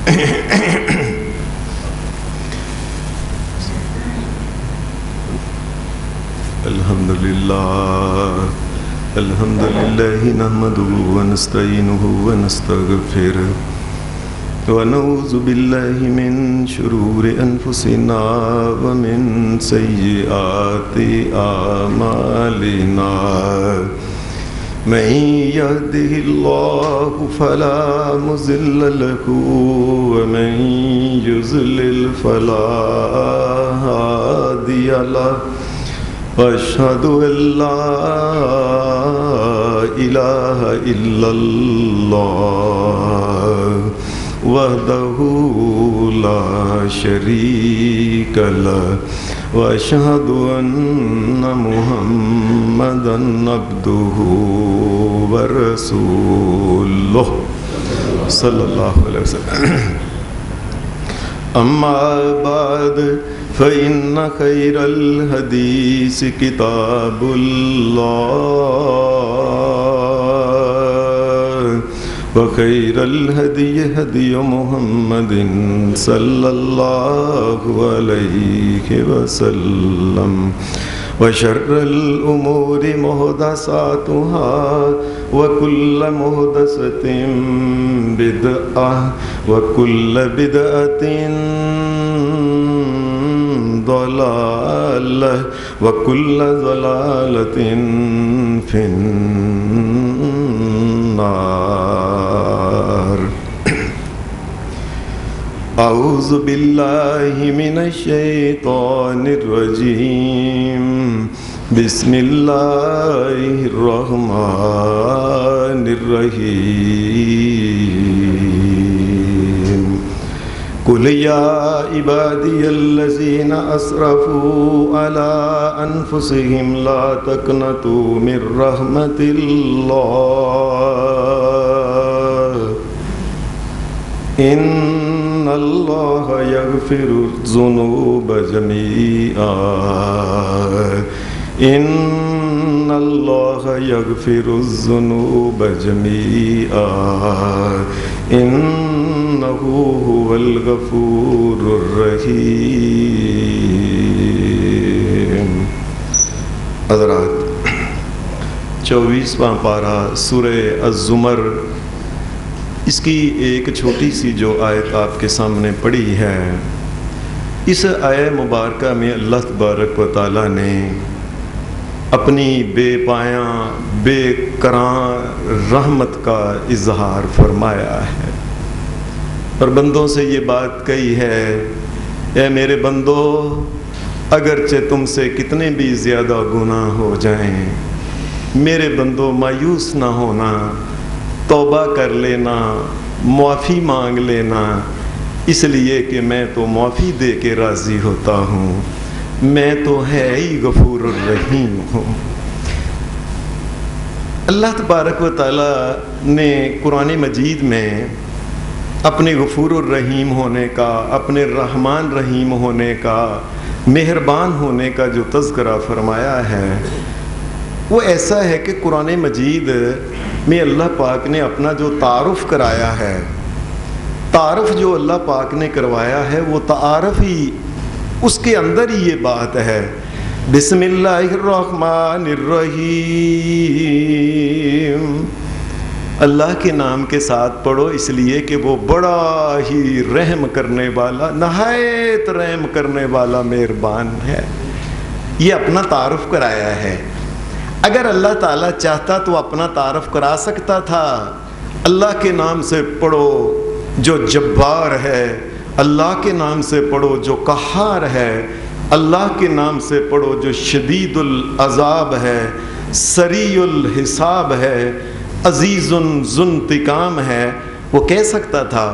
الحمد لله نحمده ونستعينه ونستغفره ونعوذ بالله من شرور أنفسنا ومن سيئات أعمالنا من يهده الله فلا مضل له ومن يضلل فلا هادي له وأشهد أن لا إله إلا الله وحده لا شريك له وأشهد أن محمدا عبده ورسوله صلى الله عليه وسلم. أما بعد فإن خير الحديث كتاب الله وخير الهدي هدي محمد صلى الله عليه وسلم وشر الأمور محدثاتها وكل محدثة بدعة وكل بدعة ضلالة وكل ضلالة في النار. أعوذ بالله من الشيطان الرجيم. بسم الله الرحمن الرحيم. قل يا عبادي الذين أسرفوا على أنفسهم لا تقنطوا من رحمة الله إن الله يغفر الذنوب جميعا إن الله يغفر الذنوب جميعا إنه هو الغفور الرحيم. حضرات، 24واں پارہ سورہ الزمر، اس کی ایک چھوٹی سی جو آیت آپ کے سامنے پڑھی ہے، اس آیت مبارکہ میں اللہ تبارک و تعالیٰ نے اپنی بے پایاں بے کراں رحمت کا اظہار فرمایا ہے اور بندوں سے یہ بات کہی ہے، اے میرے بندو، اگرچہ تم سے کتنے بھی زیادہ گناہ ہو جائیں، میرے بندو مایوس نہ ہونا، توبہ کر لینا، معافی مانگ لینا، اس لیے کہ میں تو معافی دے کے راضی ہوتا ہوں، میں تو ہے ہی غفور الرحیم ہوں. اللہ تبارک و تعالیٰ نے قرآن مجید میں اپنے غفور الرحیم ہونے کا، اپنے رحمان رحیم ہونے کا، مہربان ہونے کا جو تذکرہ فرمایا ہے، وہ ایسا ہے کہ قرآن مجید میں اللہ پاک نے اپنا جو تعارف کرایا ہے، تعارف جو اللہ پاک نے کروایا ہے، وہ تعارف ہی اس کے اندر ہی یہ بات ہے. بسم اللہ الرحمن الرحیم، اللہ کے نام کے ساتھ پڑھو، اس لیے کہ وہ بڑا ہی رحم کرنے والا، نہایت رحم کرنے والا مہربان ہے. یہ اپنا تعارف کرایا ہے. اگر اللہ تعالیٰ چاہتا تو اپنا تعارف کرا سکتا تھا. اللہ کے نام سے پڑھو جو جبار ہے، اللہ کے نام سے پڑھو جو قہار ہے، اللہ کے نام سے پڑھو جو شدید العذاب ہے، سریع الحساب ہے، عزیز ذو انتقام ہے. وہ کہہ سکتا تھا،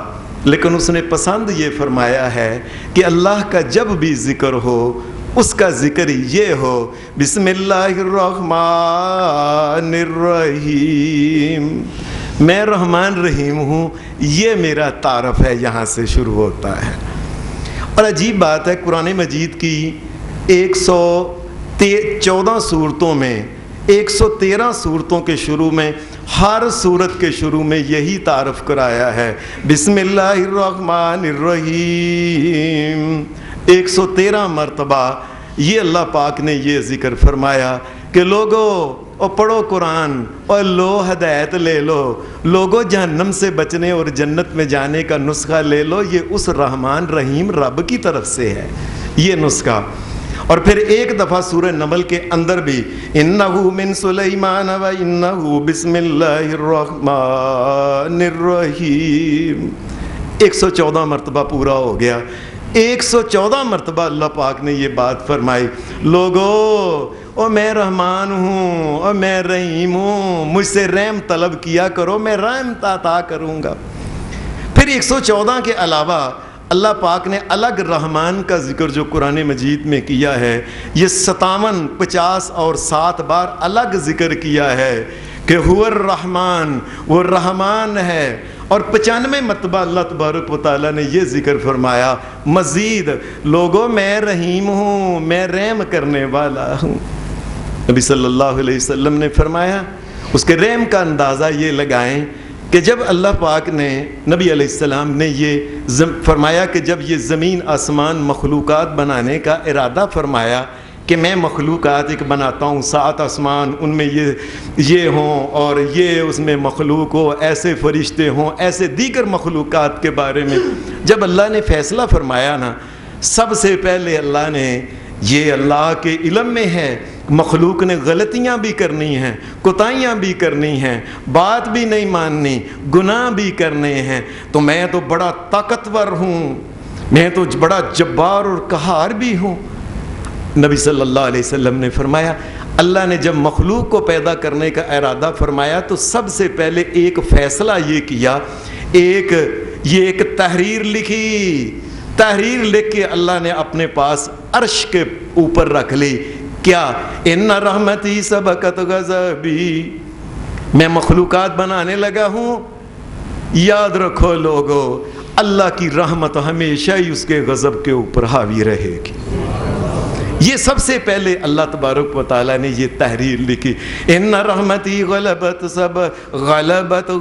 لیکن اس نے پسند یہ فرمایا ہے کہ اللہ کا جب بھی ذکر ہو، اس کا ذکر یہ ہو، بسم اللہ الرحمن الرحیم، میں رحمان رحیم ہوں، یہ میرا تعارف ہے، یہاں سے شروع ہوتا ہے. اور عجیب بات ہے، قرآن مجید کی 114 صورتوں میں 113 صورتوں کے شروع میں ہر سورت کے شروع میں یہی تعارف کرایا ہے، بسم اللہ الرحمن الرحیم۔ 113 مرتبہ یہ اللہ پاک نے یہ ذکر فرمایا کہ لوگو اور پڑھو قرآن اور لو ہدایت لے لو، لوگو جہنم سے بچنے اور جنت میں جانے کا نسخہ لے لو، یہ اس رحمان رحیم رب کی طرف سے ہے یہ نسخہ۔ اور پھر ایک دفعہ سورہ نمل کے اندر بھی انہو من سلیمان و انہو بسم اللہ الرحمن الرحیم، 114 مرتبہ پورا ہو گیا۔ 114 مرتبہ اللہ پاک نے یہ بات فرمائی، لوگو اور میں رحمان ہوں اور میں رحیم ہوں، مجھ سے رحم طلب کیا کرو، میں رحم عطا کروں گا۔ پھر 114 کے علاوہ اللہ پاک نے الگ رحمان کا ذکر جو قرآن مجید میں کیا ہے، یہ 57، 50 اور 7 بار الگ ذکر کیا ہے کہ هو الرحمن، وہ رحمان ہے۔ اور 95 مرتبہ اللہ تبارک و تعالیٰ نے یہ ذکر فرمایا مزید، لوگوں میں رحیم ہوں، میں رحم کرنے والا ہوں۔ نبی صلی اللہ علیہ وسلم نے فرمایا، اس کے رحم کا اندازہ یہ لگائیں کہ جب اللہ پاک نے نبی علیہ السلام نے یہ فرمایا کہ جب یہ زمین آسمان مخلوقات بنانے کا ارادہ فرمایا کہ میں مخلوقات ایک بناتا ہوں، 7 آسمان ان میں یہ ہوں اور یہ اس میں مخلوق ہو، ایسے فرشتے ہوں، ایسے دیگر مخلوقات کے بارے میں جب اللہ نے فیصلہ فرمایا نا، سب سے پہلے اللہ نے، یہ اللہ کے علم میں ہے، مخلوق نے غلطیاں بھی کرنی ہیں، کوتاہیاں بھی کرنی ہیں، بات بھی نہیں ماننی، گناہ بھی کرنے ہیں، تو میں تو بڑا طاقتور ہوں، میں تو بڑا جبار اور قہار بھی ہوں۔ نبی صلی اللہ علیہ وسلم نے فرمایا، اللہ نے جب مخلوق کو پیدا کرنے کا ارادہ فرمایا تو سب سے پہلے ایک فیصلہ یہ کیا، ایک تحریر لکھی، تحریر لکھ کے اللہ نے اپنے پاس عرش کے اوپر رکھ لی، کیا ان رحمتی سبقت غضبی، میں مخلوقات بنانے لگا ہوں، یاد رکھو لوگو اللہ کی رحمت ہمیشہ ہی اس کے غضب کے اوپر حاوی رہے گی۔ یہ سب سے پہلے اللہ تبارک و تعالیٰ نے یہ تحریر لکھی، ان رحمتی غلبت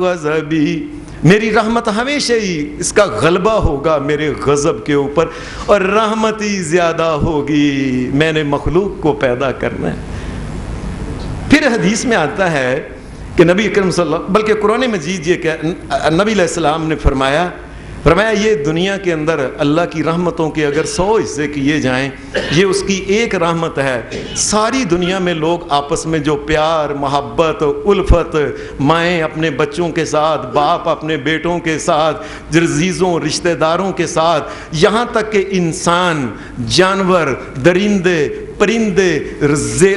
غضبی، میری رحمت ہمیشہ ہی اس کا غلبہ ہوگا میرے غضب کے اوپر، اور رحمتی زیادہ ہوگی، میں نے مخلوق کو پیدا کرنا ہے۔ پھر حدیث میں آتا ہے کہ نبی اکرم صلی اللہ، بلکہ قرآن مجید یہ کہ نبی علیہ السلام نے فرمایا یہ دنیا کے اندر اللہ کی رحمتوں کے اگر 100 حصے کیے جائیں، یہ اس کی ایک رحمت ہے۔ ساری دنیا میں لوگ آپس میں جو پیار، محبت، الفت، مائیں اپنے بچوں کے ساتھ، باپ اپنے بیٹوں کے ساتھ، عزیزوں رشتہ داروں کے ساتھ، یہاں تک کہ انسان، جانور، درندے، پرندے،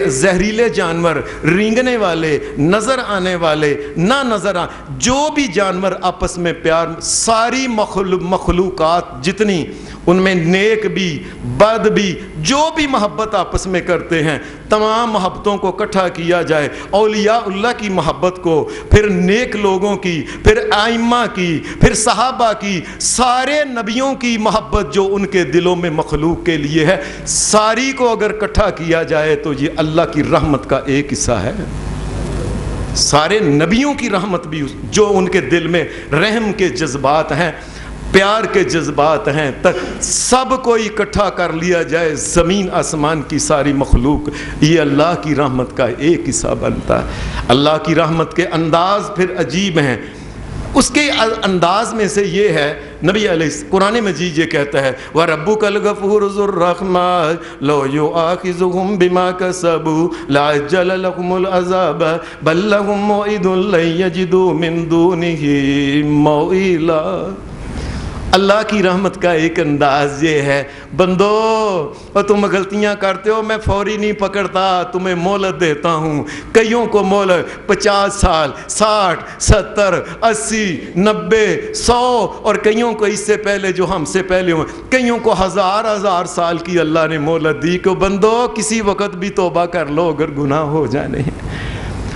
زہریلے جانور، رینگنے والے، نظر آنے والے، نہ نظر جو بھی جانور آپس میں پیار، ساری مخلوقات جتنی ان میں نیک بھی بد بھی جو بھی محبت آپس میں کرتے ہیں، تمام محبتوں کو اکٹھا کیا جائے، اولیاء اللہ کی محبت کو، پھر نیک لوگوں کی، پھر ائمہ کی، پھر صحابہ کی، سارے نبیوں کی محبت جو ان کے دلوں میں مخلوق کے لیے ہے، ساری کو اگر اکٹھا کیا جائے تو یہ اللہ کی رحمت کا ایک حصہ ہے۔ سارے نبیوں کی رحمت بھی جو ان کے دل میں رحم کے جذبات ہیں، پیار کے جذبات ہیں، تک سب کو اکٹھا کر لیا جائے، زمین آسمان کی ساری مخلوق، یہ اللہ کی رحمت کا ایک حصہ بنتا ہے۔ اللہ کی رحمت کے انداز پھر عجیب ہیں۔ اس کے انداز میں سے یہ ہے، نبی علیہ قرآن مجید یہ کہتا ہے وَرَبُّكَ الْغَفُورُ ذُو الرَّحْمَةِ لَوْ يُؤَاخِذُهُم بِمَا كَسَبُوا لَعَجَّلَ لَهُمُ الْعَذَابَ بَل لَّهُم مَّوْعِدٌ لَّن يَجِدُوا مِن دُونِهِ مَوْعِلًا۔ اللہ کی رحمت کا ایک انداز یہ ہے، بندو اور تم غلطیاں کرتے ہو، میں فوری نہیں پکڑتا، تمہیں مہلت دیتا ہوں۔ کئیوں کو مہلت 50 سال، 60، 70، 80، 90، 100، اور کئیوں کو اس سے پہلے جو ہم سے پہلے ہوں، کئیوں کو ہزار سال کی اللہ نے مہلت دی کہ بندو کسی وقت بھی توبہ کر لو اگر گناہ ہو جانے ہیں۔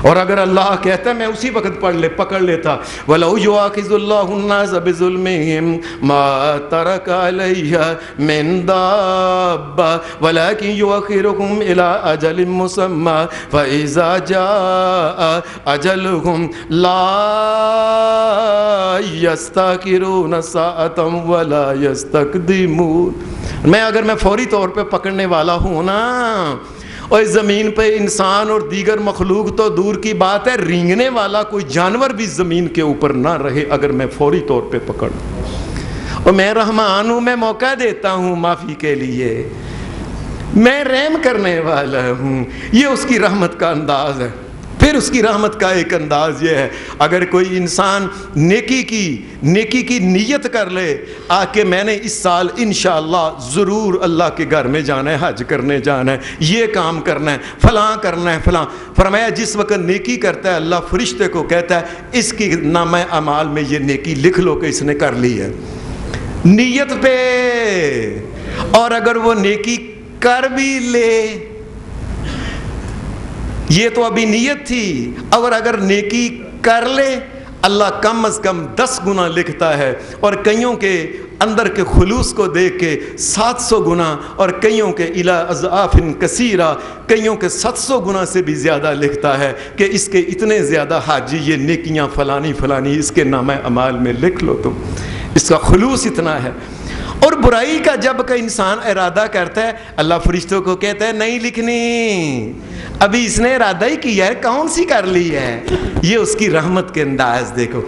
اور اگر اللہ کہتا ہے میں اسی وقت پکڑ لیتا وَلَوْ يُؤَاخِذُ اللَّهُ النَّاسَ بِظُلْمِهِمْ مَا تَرَكَ عَلَيْهَا مِنْ دَابَّةٍ وَلَكِنْ يُؤَخِّرُهُمْ إِلَىٰ أَجَلٍ مُّسَمًّى فَإِذَا جَاءَ أَجَلُهُمْ لَا يَسْتَأْخِرُونَ سَاعَةً وَلَا يَسْتَقْدِمُونَ۔ اگر میں فوری طور پہ پکڑنے والا ہوں نا، اور زمین پہ انسان اور دیگر مخلوق تو دور کی بات ہے، رینگنے والا کوئی جانور بھی زمین کے اوپر نہ رہے اگر میں فوری طور پہ پکڑ لوں۔ اور میں رحمان ہوں، میں موقع دیتا ہوں معافی کے لیے، میں رحم کرنے والا ہوں۔ یہ اس کی رحمت کا انداز ہے۔ پھر اس کی رحمت کا ایک انداز یہ ہے، اگر کوئی انسان نیکی کی نیت کر لے کہ میں نے اس سال انشاءاللہ ضرور اللہ کے گھر میں جانا ہے، حج کرنے جانا ہے، یہ کام کرنا ہے، فلاں کرنا ہے، فلاں، فرمایا جس وقت نیکی کرتا ہے اللہ فرشتے کو کہتا ہے اس کی نامہ اعمال میں یہ نیکی لکھ لو کہ اس نے کر لی ہے، نیت پہ۔ اور اگر وہ نیکی کر بھی لے، یہ تو ابھی نیت تھی، اور اگر نیکی کر لے اللہ کم از کم 10 گنا لکھتا ہے، اور کئیوں کے اندر کے خلوص کو دیکھ کے 700 گنا، اور کئیوں کے الی اضعاف کثیرہ، کئیوں کے 700 گنا سے بھی زیادہ لکھتا ہے کہ اس کے اتنے زیادہ حاجی، یہ نیکیاں فلانی فلانی اس کے نامہ اعمال میں لکھ لو تم، اس کا خلوص اتنا ہے۔ اور برائی کا جب کہ انسان ارادہ کرتا ہے اللہ فرشتوں کو کہتا ہے نہیں لکھنی، ابھی اس نے ارادہ ہی کیا ہے، کون سی کر لی ہے۔ یہ اس کی رحمت کے انداز دیکھو۔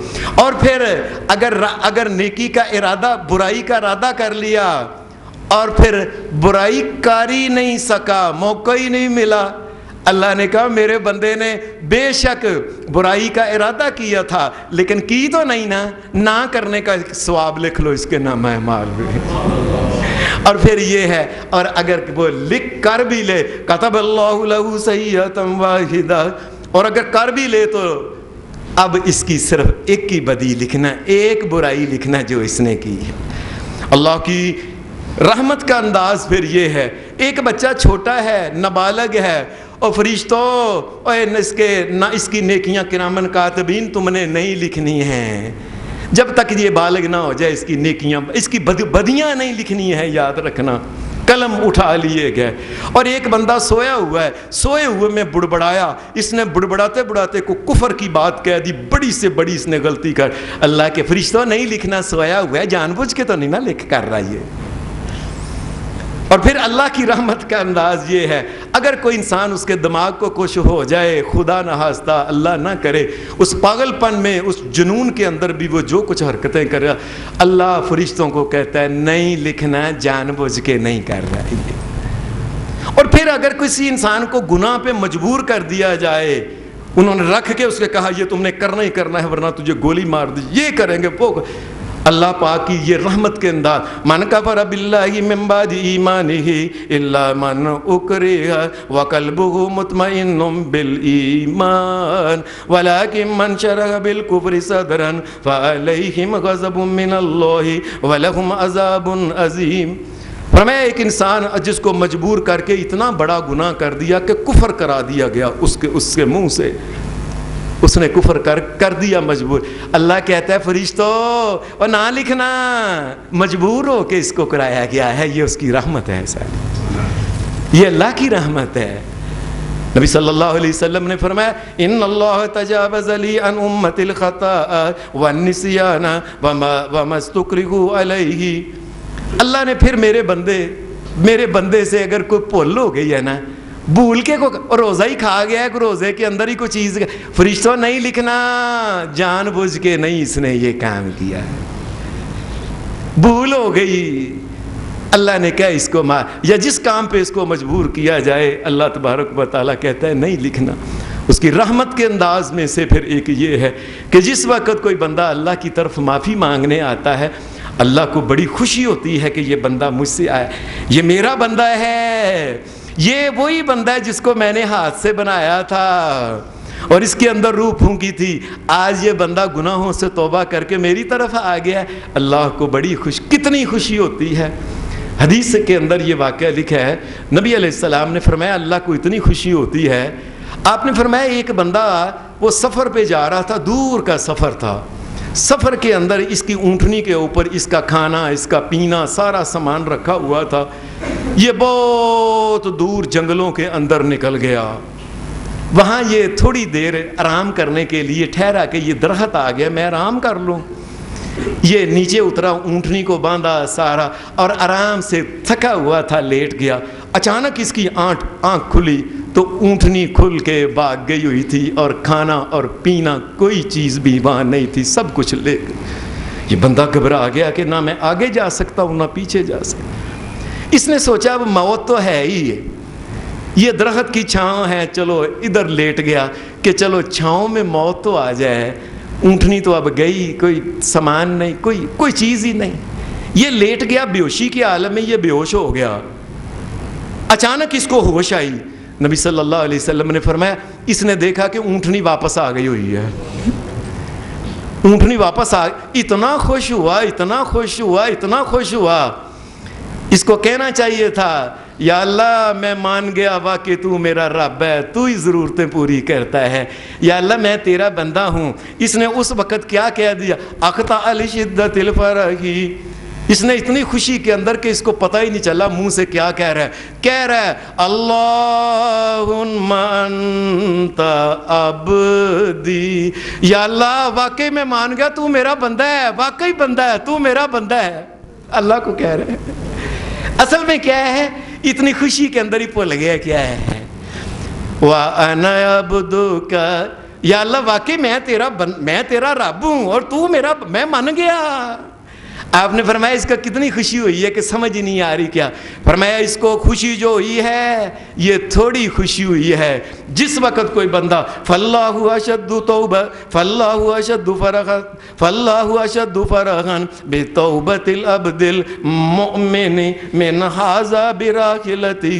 اور پھر اگر نیکی کا ارادہ، برائی کا ارادہ کر لیا اور پھر برائی کر ہی نہیں سکا، موقع ہی نہیں ملا، اللہ نے کہا میرے بندے نے بے شک برائی کا ارادہ کیا تھا لیکن کی تو نہیں نا، نہ کرنے کا ثواب لکھ لو اس کے نامہ اعمال میں۔ اور پھر یہ ہے، اور اگر وہ لکھ کر بھی لے کتب اللہ لہ سیئۃ واحدہ، اور اگر کر بھی لے تو اب اس کی صرف ایک کی بدی لکھنا، ایک برائی لکھنا جو اس نے کی ہے۔ اللہ کی رحمت کا انداز پھر یہ ہے، ایک بچہ چھوٹا ہے، نابالغ ہے، اور فرشتوں اس کی نیکیاں کرامن کاتبین تم نے نہیں لکھنی ہیں، جب تک یہ بالغ نہ ہو جائے اس کی نیکیاں، اس کی بدیاں نہیں لکھنی ہیں، یاد رکھنا۔ قلم اٹھا لیے گئے، اور ایک بندہ سویا ہوا ہے، سوئے ہوئے میں بڑبڑایا، اس نے بڑبڑاتے بڑھاتے کو کفر کی بات کہہ دی، بڑی سے بڑی اس نے غلطی کر، اللہ کے فرشتوں نہیں لکھنا، سویا ہوا ہے، جان بوجھ کے تو نہیں نہ لکھ کر رہا یہ۔ اور پھر اللہ کی رحمت کا انداز یہ ہے، اگر کوئی انسان اس کے دماغ کو کچھ ہو جائے، خدا نہ خواستہ اللہ نہ کرے، اس پاگل پن میں، اس جنون کے اندر بھی وہ جو کچھ حرکتیں کر رہا، اللہ فرشتوں کو کہتا ہے نہیں لکھنا، جان بوجھ کے نہیں کر رہا ہے۔ اور پھر اگر کسی انسان کو گناہ پہ مجبور کر دیا جائے، انہوں نے رکھ کے اس کے کہا یہ تم نے کرنا ہی کرنا ہے ورنہ تجھے گولی مار دی، یہ کریں گے وہ، اللہ پاک کی یہ رحمت کے انداز، من کفر باللہ من بعد ایمانہ الا من اکرہ وقلبہ مطمئن بالایمان ولکن من شرح بالکفر صدرا فعلیہم غضب من اللہ ولہم عذاب عظیم۔ فرمایا ایک انسان جس کو مجبور کر کے اتنا بڑا گناہ کر دیا کہ کفر کرا دیا گیا اس کے منہ سے، اس نے کفر کر دیا مجبور، اللہ کہتا ہے فرشتوں اور نہ لکھنا، مجبور ہو کے اس کو کرایا گیا ہے، یہ اس کی رحمت ہے، یہ اللہ کی رحمت ہے۔ نبی صلی اللہ علیہ وسلم نے فرمایا ان اللہ تجاوز لی عن امت الخطاء والنسیان وما استکرہوا علیہ، اللہ نے پھر میرے بندے سے اگر کوئی بھول ہو گئی ہے نا، بھول کے کو روزہ ہی کھا گیا ہے، روزے کے اندر ہی کوئی چیز، فرشتوں نہیں لکھنا، جان بوجھ کے نہیں اس نے یہ کام کیا ہے، بھول ہو گئی، اللہ نے کہا اس کو یا جس کام پہ اس کو مجبور کیا جائے، اللہ تبارک و تعالیٰ کہتا ہے نہیں لکھنا۔ اس کی رحمت کے انداز میں سے پھر ایک یہ ہے کہ جس وقت کوئی بندہ اللہ کی طرف معافی مانگنے آتا ہے، اللہ کو بڑی خوشی ہوتی ہے کہ یہ بندہ مجھ سے آیا، یہ میرا بندہ ہے، یہ وہی بندہ ہے جس کو میں نے ہاتھ سے بنایا تھا اور اس کے اندر روح پھونکی تھی، آج یہ بندہ گناہوں سے توبہ کر کے میری طرف آ گیا، اللہ کو بڑی کتنی خوشی ہوتی ہے۔ حدیث کے اندر یہ واقعہ لکھا ہے، نبی علیہ السلام نے فرمایا اللہ کو اتنی خوشی ہوتی ہے آپ نے فرمایا ایک بندہ وہ سفر پہ جا رہا تھا، دور کا سفر تھا، سفر کے اندر اس کی اونٹنی کے اوپر اس کا کھانا، اس کا پینا، سارا سامان رکھا ہوا تھا، یہ بہت دور جنگلوں کے اندر نکل گیا، وہاں یہ تھوڑی دیر آرام کرنے کے لیے ٹھہرا کہ یہ درخت آ گیا میں آرام کر لوں، یہ نیچے اترا، اونٹنی کو باندھا سارا اور آرام سے تھکا ہوا تھا، لیٹ گیا، اچانک اس کی آنکھ کھلی تو اونٹنی کھل کے بھاگ گئی ہوئی تھی اور کھانا اور پینا کوئی چیز بھی وہاں نہیں تھی، سب کچھ لے گئی۔ یہ بندہ گھبرا گیا کہ نہ میں آگے جا سکتا ہوں نہ پیچھے جا سکتا۔ اس نے سوچا اب موت تو ہے ہی ہے، یہ درخت کی چھاؤں ہے، چلو ادھر لیٹ گیا کہ چلو چھاؤں میں موت تو آ جائے، اونٹنی تو اب گئی، کوئی سامان نہیں، کوئی چیز ہی نہیں، یہ لیٹ گیا، بے ہوشی کے عالم میں یہ بے ہوش ہو گیا۔ اچانک اس کو ہوش آئی، نبی صلی اللہ علیہ وسلم نے فرمایا اس نے دیکھا کہ اونٹنی واپس آ گئی ہوئی ہے، اونٹنی واپس اتنا خوش ہوا، اتنا خوش ہوا، اتنا خوش ہوا، اس کو کہنا چاہیے تھا یا اللہ میں مان گیا واقعی تو میرا رب ہے، تو ہی ضرورتیں پوری کرتا ہے، یا اللہ میں تیرا بندہ ہوں۔ اس نے اس وقت کیا کہہ دیا، اقطع لشدت الفرح، اس نے اتنی خوشی کے اندر کہ اس کو پتہ ہی نہیں چلا منہ سے کیا کہہ رہا ہے اللہم انت عبدی، یا اللہ واقعی میں مان گیا تو میرا بندہ ہے، واقعی بندہ ہے، تو میرا بندہ ہے، اللہ کو کہہ رہے ہیں۔ اصل میں کیا ہے، اتنی خوشی کے اندر ہی بھول گیا کیا ہے، وَأَنَا عَبْدُكَ، یا اللہ واقعی میں تیرا رب ہوں اور تو میرا، میں مان گیا۔ آپ نے فرمایا اس کا کتنی خوشی ہوئی ہے کہ سمجھ ہی نہیں آ رہی کیا، فرمایا اس کو خوشی جو ہوئی ہے یہ تھوڑی خوشی ہوئی ہے جس وقت کوئی بندہ فاللہ اشد توبہ فاللہ اشد فرحا فاللہ اشد فرحا بتوبۃ العبد المؤمن من ھذا براحلتہ،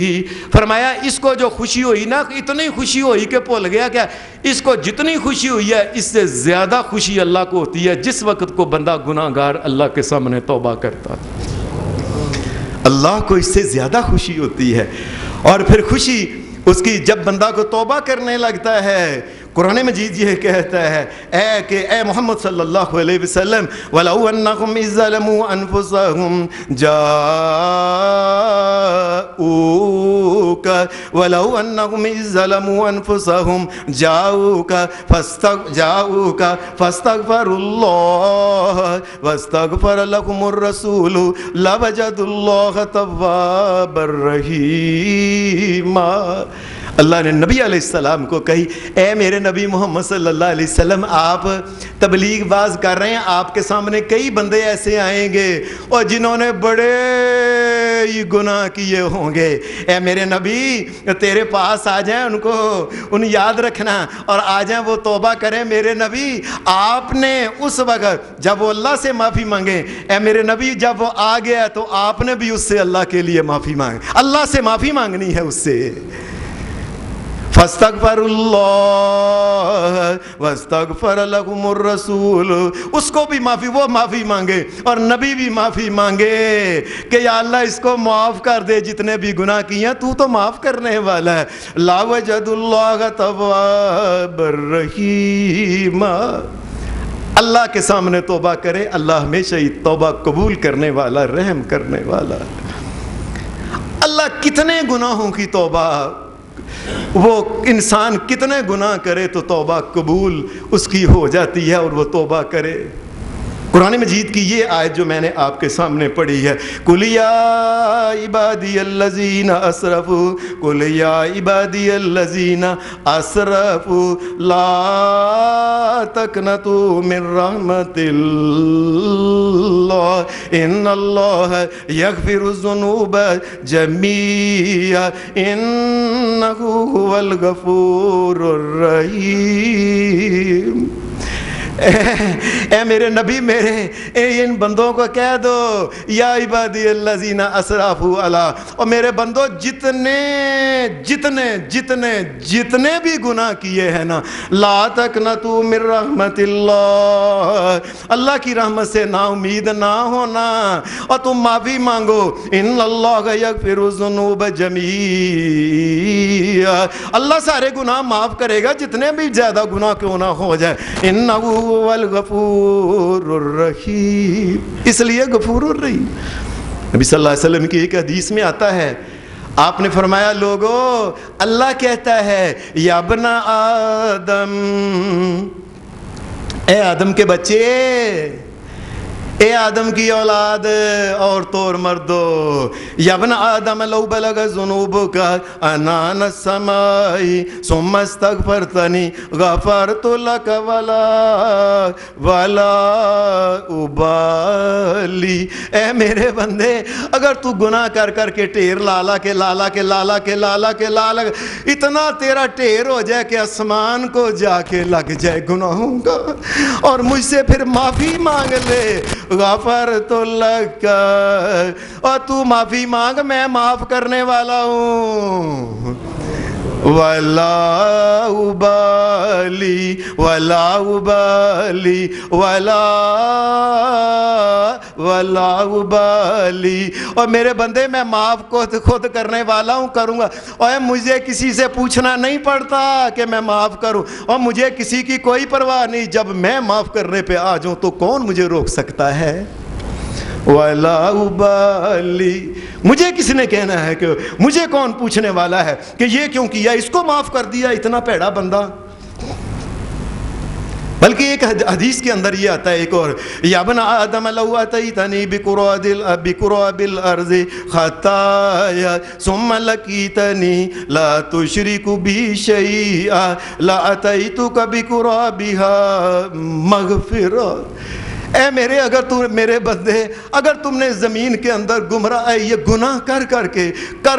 فرمایا اس کو جو خوشی ہوئی نا، اتنی خوشی ہوئی کہ بھول گیا کیا، اس کو جتنی خوشی ہوئی ہے اس سے زیادہ خوشی اللہ کو ہوتی ہے جس وقت کو بندہ گناہ گار اللہ کے سامنے توبہ کرتا ہے، اللہ کو اس سے زیادہ خوشی ہوتی ہے۔ اور پھر خوشی اس کی جب بندہ کو توبہ کرنے لگتا ہے، قرآن مجید یہ کہتا ہے اے محمد صلی اللہ علیہ وسلم وَلَوْ أَنَّهُمْ إِذْ ظَلَمُوا أَنفُسَهُمْ جَاءُوكَ وَلَوْ أَنَّهُمْ إِذْ ظَلَمُوا أَنفُسَهُمْ جَاءُوكَ فَاسْتَغْفَرُوا اللَّهَ وَاسْتَغْفَرَ لَهُمُ الرَّسُولُ لَوَجَدُوا اللَّهَ تَوَّابًا رَحِيمًا۔ اللہ نے نبی علیہ السلام کو کہی اے میرے نبی محمد صلی اللہ علیہ وسلم، آپ تبلیغ باز کر رہے ہیں، آپ کے سامنے کئی بندے ایسے آئیں گے اور جنہوں نے بڑے ہی گناہ کیے ہوں گے، اے میرے نبی تیرے پاس آ جائیں، ان یاد رکھنا اور آ جائیں وہ توبہ کریں۔ میرے نبی آپ نے اس وقت جب وہ اللہ سے معافی مانگے، اے میرے نبی جب وہ آ گیا تو آپ نے بھی اس سے اللہ کے لیے معافی مانگی، اللہ سے معافی مانگنی ہے اس سے۔ فَاسْتَغْفَرُوا اللَّهَ وَاسْتَغْفَرَ لَهُمُ الرَّسُولُ، اس کو بھی معافی، وہ معافی مانگے اور نبی بھی معافی مانگے کہ یا اللہ اس کو معاف کر دے، جتنے بھی گناہ کیے ہیں تو معاف کرنے والا ہے۔ لَوَجَدُوا اللَّهَ تَوَّابًا رَحِيمًا، اللہ کے سامنے توبہ کرے، اللہ ہمیشہ ہی توبہ قبول کرنے والا، رحم کرنے والا۔ اللہ کتنے گناہوں کی توبہ، وہ انسان کتنے گناہ کرے تو توبہ قبول اس کی ہو جاتی ہے اور وہ توبہ کرے۔ قرآن مجید کی یہ آیت جو میں نے آپ کے سامنے پڑھی ہے، قُلْ يَا عِبَادِيَ الَّذِينَ أَسْرَفُوا قُلْ يَا عِبَادِيَ الَّذِينَ أَسْرَفُوا لَا تَقْنَطُوا مِنْ رَحْمَةِ اللَّهِ إِنَّ اللَّهَ يَغْفِرُ الذُّنُوبَ جَمِيعًا إِنَّهُ هُوَ الْغَفُورُ الرَّحِيمُ۔ اے میرے نبی میرے ان بندوں کو کہہ دو یا عبادی الذین اسرفوا علی، اور میرے بندو جتنے بھی گناہ کیے ہیں نا، لا تقنطوا من رحمت اللہ، اللہ کی رحمت سے نا امید نہ ہونا، اور تم معافی مانگو، ان اللہ یغفر الذنوب جميعا، اللہ سارے گناہ معاف کرے گا جتنے بھی زیادہ گناہ کیوں نہ ہو جائے، انہ هو الغفور الرحیم، اس لیے غفور الرحیم۔ نبی صلی اللہ علیہ وسلم کی ایک حدیث میں آتا ہے، آپ نے فرمایا لوگو اللہ کہتا ہے یا ابن آدم، اے آدم کے بچے، اے آدم کی اولاد عورتوں اور مردوں، یا ابن آدم لو بلغ ذنوبک عنان السماء ثم استغفرتنی غفرت لک ولا ابالی، اے میرے بندے اگر تو گناہ کر کر کے ٹھیر لالا کے اتنا تیرا ٹھیر ہو جائے کہ آسمان کو جا کے لگ جائے گناہوں کا، اور مجھ سے پھر معافی مانگ لے، غفرت لک، اور تو معافی مانگ میں معاف کرنے والا ہوں، ولا ابالی اور میرے بندے میں معاف خود کرنے والا ہوں، کروں گا، اور مجھے کسی سے پوچھنا نہیں پڑتا کہ میں معاف کروں، اور مجھے کسی کی کوئی پرواہ نہیں، جب میں معاف کرنے پہ آ جاؤں تو کون مجھے روک سکتا ہے، ولا ابالی، مجھے کس نے کہنا ہے کہ مجھے کون پوچھنے والا ہے کہ یہ کیوں کیا، اس کو معاف کر دیا اتنا پیڑا بندہ۔ بلکہ ایک حدیث کے اندر یہ آتا ہے ایک اور، یا ابن آدم لو اتیتنی بقراب الارض خطایا ثم لقیتنی لا تشرک بی شیئا لاتیتک بقرابها مغفرہ، اے میرے بندے اگر تم نے زمین کے اندر یہ گناہ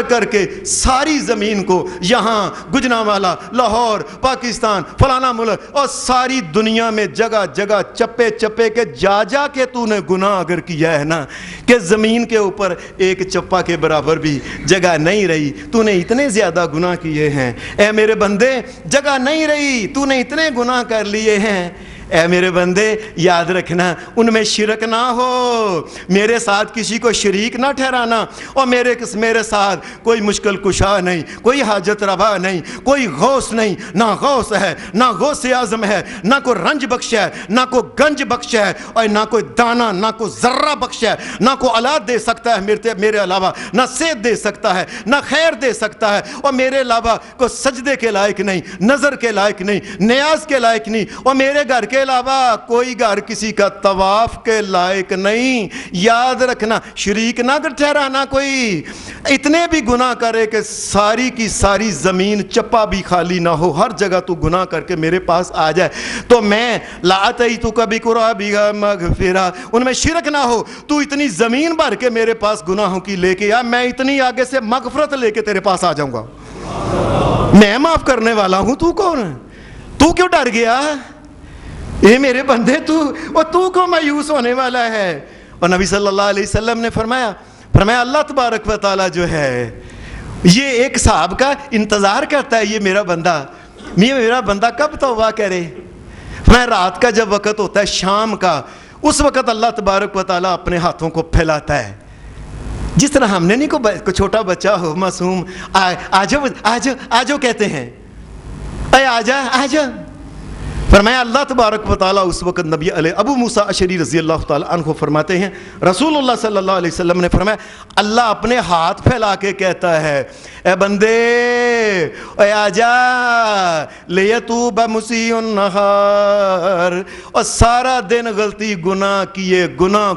کر کے ساری زمین کو، یہاں گجرانوالہ، لاہور، پاکستان، فلانا ملک اور ساری دنیا میں جگہ جگہ چپے کے جا کے تو نے گناہ اگر کیا ہے نا کہ زمین کے اوپر ایک چپا کے برابر بھی جگہ نہیں رہی، تو نے اتنے زیادہ گناہ کیے ہیں، اے میرے بندے جگہ نہیں رہی، تو نے اتنے گناہ کر لیے ہیں، اے میرے بندے یاد رکھنا ان میں شرک نہ ہو، میرے ساتھ کسی کو شریک نہ ٹھہرانا، اور میرے ساتھ کوئی مشکل کشا نہیں، کوئی حاجت روا نہیں، کوئی غوث نہیں، نہ غوث ہے، نہ غوث اعظم ہے، نہ کوئی رنج بخش ہے، نہ کوئی گنج بخش ہے، اور نہ کوئی دانا، نہ کوئی ذرہ بخش ہے، نہ کوئی اولاد دے سکتا ہے میرے علاوہ، نہ صحت دے سکتا ہے، نہ خیر دے سکتا ہے، اور میرے علاوہ کوئی سجدے کے لائق نہیں، نظر کے لائق نہیں، نیاز کے لائق نہیں، اور میرے گھر کے علاوہ کوئی گھر کسی کا طواف کے لائق نہیں۔ یاد رکھنا شریک نہ ٹھہرانا، کوئی اتنے بھی گناہ کرے کہ ساری کی ساری زمین چپا بھی خالی نہ ہو، ہر جگہ تو گناہ کر کے میرے پاس آ جائے تو میں لاتیتک بقرابها مغفرہ، ان میں شرک نہ ہو، تو اتنی زمین بھر کے میرے پاس گناہوں کی لے کے آ، میں اتنی آگے سے مغفرت لے کے تیرے پاس آ جاؤں گا، میں معاف کرنے والا ہوں، تو کون ہے؟ تو کیوں ڈر گیا؟ اے میرے بندے تو کو مایوس ہونے والا ہے؟ اور نبی صلی اللہ علیہ وسلم نے فرمایا اللہ تبارک و تعالی جو ہے یہ ایک صاحب کا انتظار کرتا ہے، یہ میرا بندہ کب توبہ کرے۔ میں رات کا جب وقت ہوتا ہے شام کا، اس وقت اللہ تبارک و تعالی اپنے ہاتھوں کو پھیلاتا ہے، جس طرح ہم نے نہیں کو چھوٹا بچہ ہو معصوم آجو کہتے ہیں، اے آجا، فرمایا اللہ تبارک و تعالیٰ اس وقت نبی علیہ ابو موسیٰ اشعری رضی اللہ تعالیٰ عنہ فرماتے ہیں، رسول اللہ صلی اللہ علیہ وسلم نے فرمایا اللہ اپنے ہاتھ پھیلا کے کہتا ہے، اے بندے اے آجا لیتوب مسیء النہار، اور سارا دن غلطی گناہ کیے، گناہ،